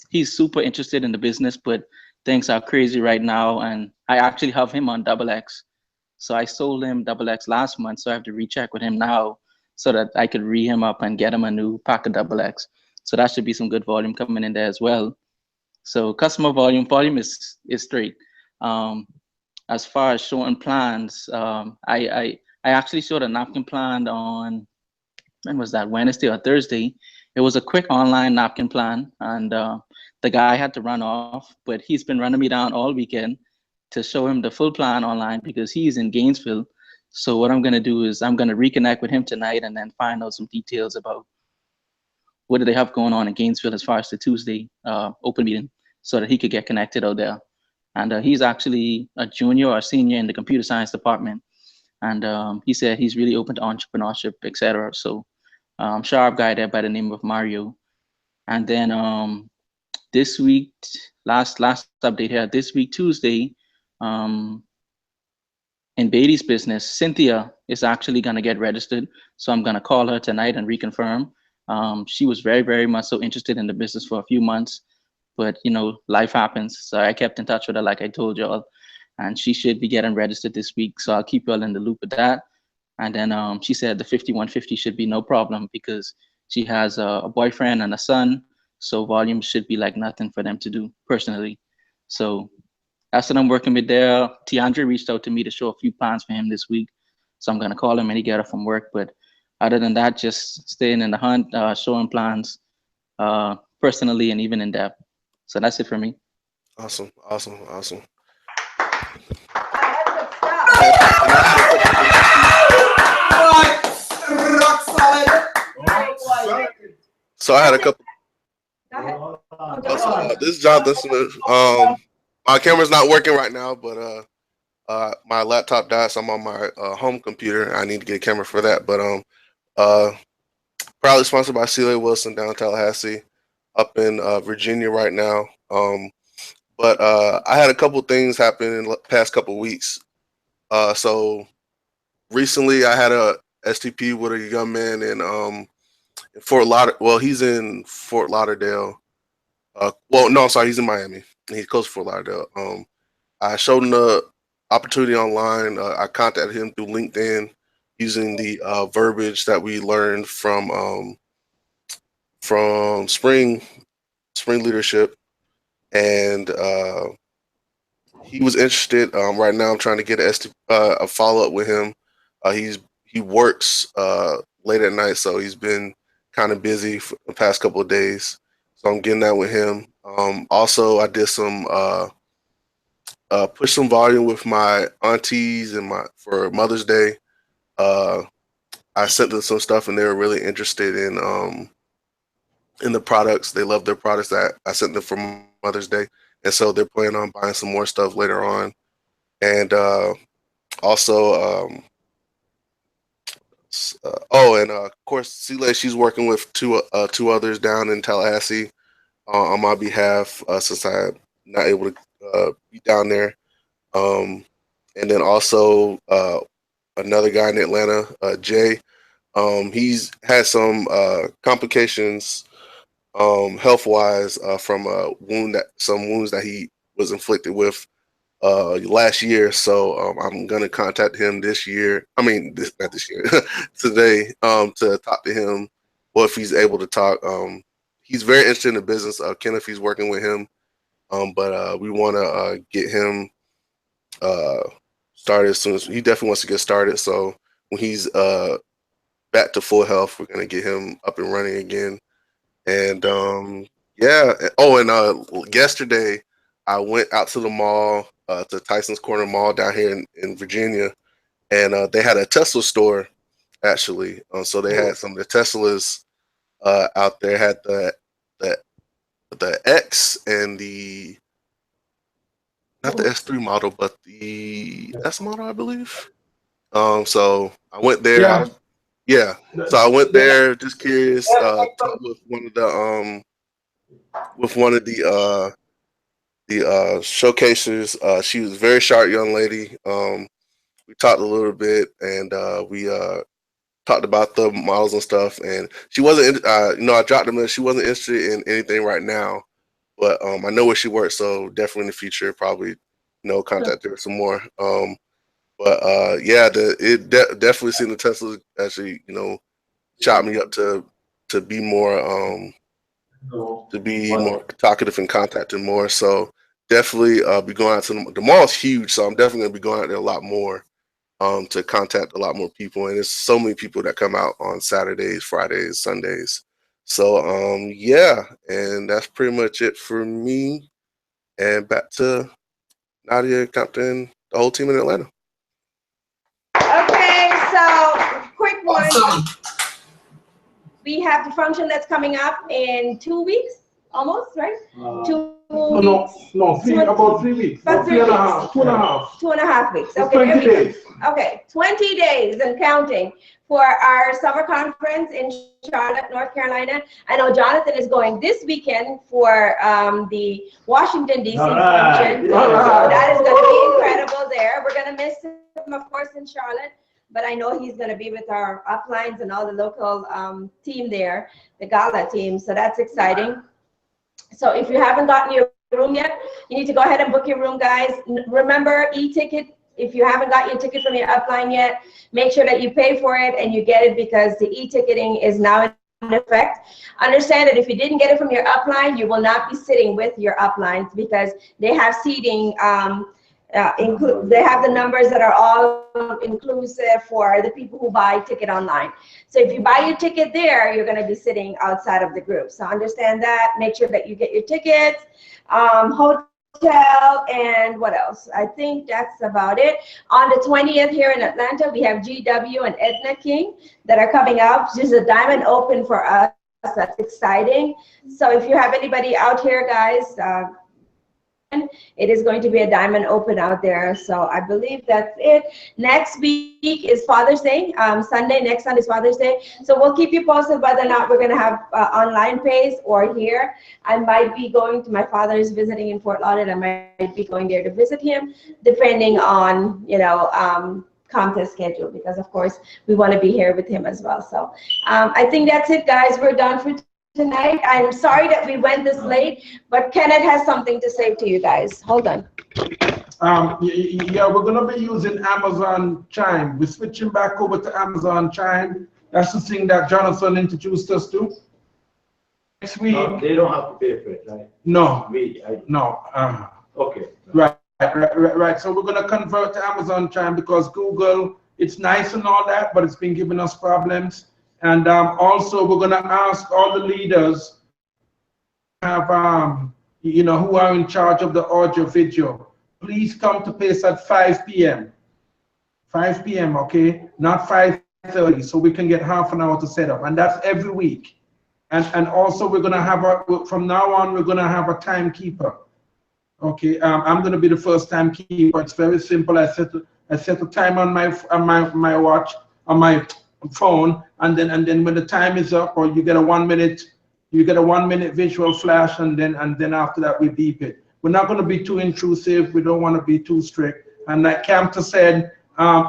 He's super interested in the business, but things are crazy right now, and I actually have him on XX. So I sold him XX last month, so I have to recheck with him now so that I could re him up and get him a new pack of XX. So that should be some good volume coming in there as well. So customer volume is straight. As far as showing plans, I actually showed a napkin plan on, when was that, Wednesday or Thursday. It was a quick online napkin plan, and the guy had to run off, but he's been running me down all weekend to show him the full plan online because he's in Gainesville. So what I'm gonna do is I'm gonna reconnect with him tonight and then find out some details about what do they have going on in Gainesville as far as the Tuesday open meeting, so that he could get connected out there. And he's actually a junior or senior in the computer science department. And he said he's really open to entrepreneurship, etc. So sharp guy there by the name of Mario. And then this week, last update here, this week, Tuesday, in Beatty's business, Cynthia is actually gonna get registered. So I'm gonna call her tonight and reconfirm. She was very, very much so interested in the business for a few months, but you know, life happens. So I kept in touch with her, like I told y'all, and she should be getting registered this week. So I'll keep y'all in the loop with that. And then she said the 5150 should be no problem because she has a boyfriend and a son. So volume should be like nothing for them to do personally. So that's what I'm working with there. Tiandre reached out to me to show a few plans for him this week. So I'm gonna call him when he get off from work. But other than that, just staying in the hunt, showing plans personally and even in depth. So that's it for me. Awesome. So I had a couple. Go ahead. This is Jonathan Smith. My camera's not working right now, but my laptop died, so I'm on my home computer. I need to get a camera for that. But proudly sponsored by C.L.A. Wilson down in Tallahassee, up in Virginia right now. But I had a couple things happen in the past couple weeks. So recently, I had a STP with a young man in Fort Lauderdale. Well, he's in Fort Lauderdale. Well, no, sorry, he's in Miami. He's close to Fort Lauderdale. I showed him the opportunity online. I contacted him through LinkedIn using the verbiage that we learned from spring leadership, and he was interested. Right now, I'm trying to get a follow up with him. He works late at night, so he's been kind of busy for the past couple of days. So I'm getting that with him. Also, I did some push some volume with my aunties and for Mother's Day. I sent them some stuff, and they were really interested in the products. They love their products that I sent them for Mother's Day, and so they're planning on buying some more stuff later on. And also, of course, C.L.A. she's working with two others down in Tallahassee on my behalf since I'm not able to be down there. And then also another guy in Atlanta, Jay. He's had some complications health wise from some wounds that he was inflicted with last year. So I'm gonna contact him this year. I mean, not this year, today, to talk to him, or if he's able to talk. He's very interested in the business. Kenneth, he's working with him, but we want to get him started as soon as he definitely wants to get started. So when he's back to full health, we're gonna get him up and running again. And yeah. Oh, and yesterday I went out to the mall, to Tyson's Corner Mall down here in Virginia, and they had a Tesla store actually. So they had some of the Teslas out there. Had the X and the not the S3 model, but the S model, I believe. So I went there. Yeah. Yeah. So I went there, just curious. Talked with one of the showcasers. She was a very sharp young lady. We talked a little bit, and we talked about the models and stuff. And she wasn't, I dropped them in. She wasn't interested in anything right now, but I know where she works, so definitely in the future, probably, contact her some more. But yeah, definitely seeing the Tesla actually, shot me up to be more talkative and contacting more. So definitely be going out to the mall is huge, so I'm definitely gonna be going out there a lot more to contact a lot more people. And there's so many people that come out on Saturdays, Fridays, Sundays. So yeah, and that's pretty much it for me. And back to Nadia, Captain, the whole team in Atlanta. Okay, so quick one. Awesome. We have the function that's coming up in 2 weeks, almost, right? 2 weeks. No, about 3 weeks. About 3 weeks. 2.5. 2.5 weeks. Okay, 20 days. Okay, 20 days and counting for our summer conference in Charlotte, North Carolina. I know Jonathan is going this weekend for the Washington, D.C. function. So that is going to be incredible there. We're going to miss him, of course, in Charlotte. But I know he's going to be with our uplines and all the local team there, the gala team. So that's exciting. So if you haven't gotten your room yet, you need to go ahead and book your room, guys. Remember, e-ticket. If you haven't got your ticket from your upline yet, make sure that you pay for it and you get it, because the e-ticketing is now in effect. Understand that if you didn't get it from your upline, you will not be sitting with your uplines, because they have seating. They have the numbers that are all inclusive for the people who buy ticket online. So if you buy your ticket there, you're going to be sitting outside of the group. So understand that. Make sure that you get your tickets. hotel, and what else? I think that's about it. On the 20th here in Atlanta, we have GW and Edna King that are coming out. This is a diamond open for us. That's exciting. So if you have anybody out here, guys, it is going to be a diamond open out there. So I believe that's it. Next week is Father's Day. Sunday, next Sunday is Father's Day. So we'll keep you posted whether or not we're going to have online Pase or here. I might be going to, my father is visiting in Fort Lauderdale. I might be going there to visit him, depending on, you know, contest schedule, because of course we want to be here with him as well. So I think that's it, guys. We're done for tonight. I'm sorry that we went this late, but Kenneth has something to say to you guys. Hold on. Yeah, we're gonna be using Amazon Chime. We're switching back over to Amazon Chime. That's the thing that Jonathan introduced us to. Next week. No, they don't have to pay for it, right? No. No. Okay. Right. So we're gonna convert to Amazon Chime because Google, it's nice and all that, but it's been giving us problems. And also we're gonna ask all the leaders have you know, who are in charge of the audio video, please come to Pase at 5 p.m. 5 p.m. okay, not 5:30, so we can get half an hour to set up, and that's every week. And also we're gonna have from now on we're gonna have a timekeeper. Okay, I'm gonna be the first timekeeper. It's very simple. I set a time on my watch, on my phone, and then when the time is up, or you get a 1 minute, visual flash, and then after that we beep it. We're not going to be too intrusive. We don't want to be too strict. And like Campta said,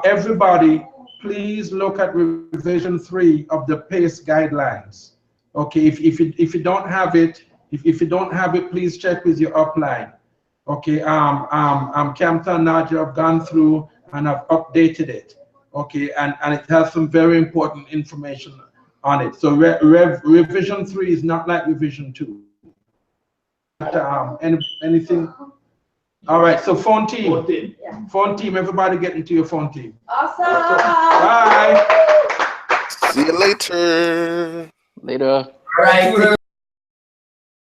everybody, please look at revision 3 of the Pase guidelines. Okay, if you don't have it, if you don't have it, please check with your upline. Okay, Campta and Nadia have gone through and have updated it. Okay, and it has some very important information on it. So revision 3 is not like revision 2. Anything? All right, so phone team. Phone team, everybody get into your phone team. Awesome. Bye. See you later. Later. All right.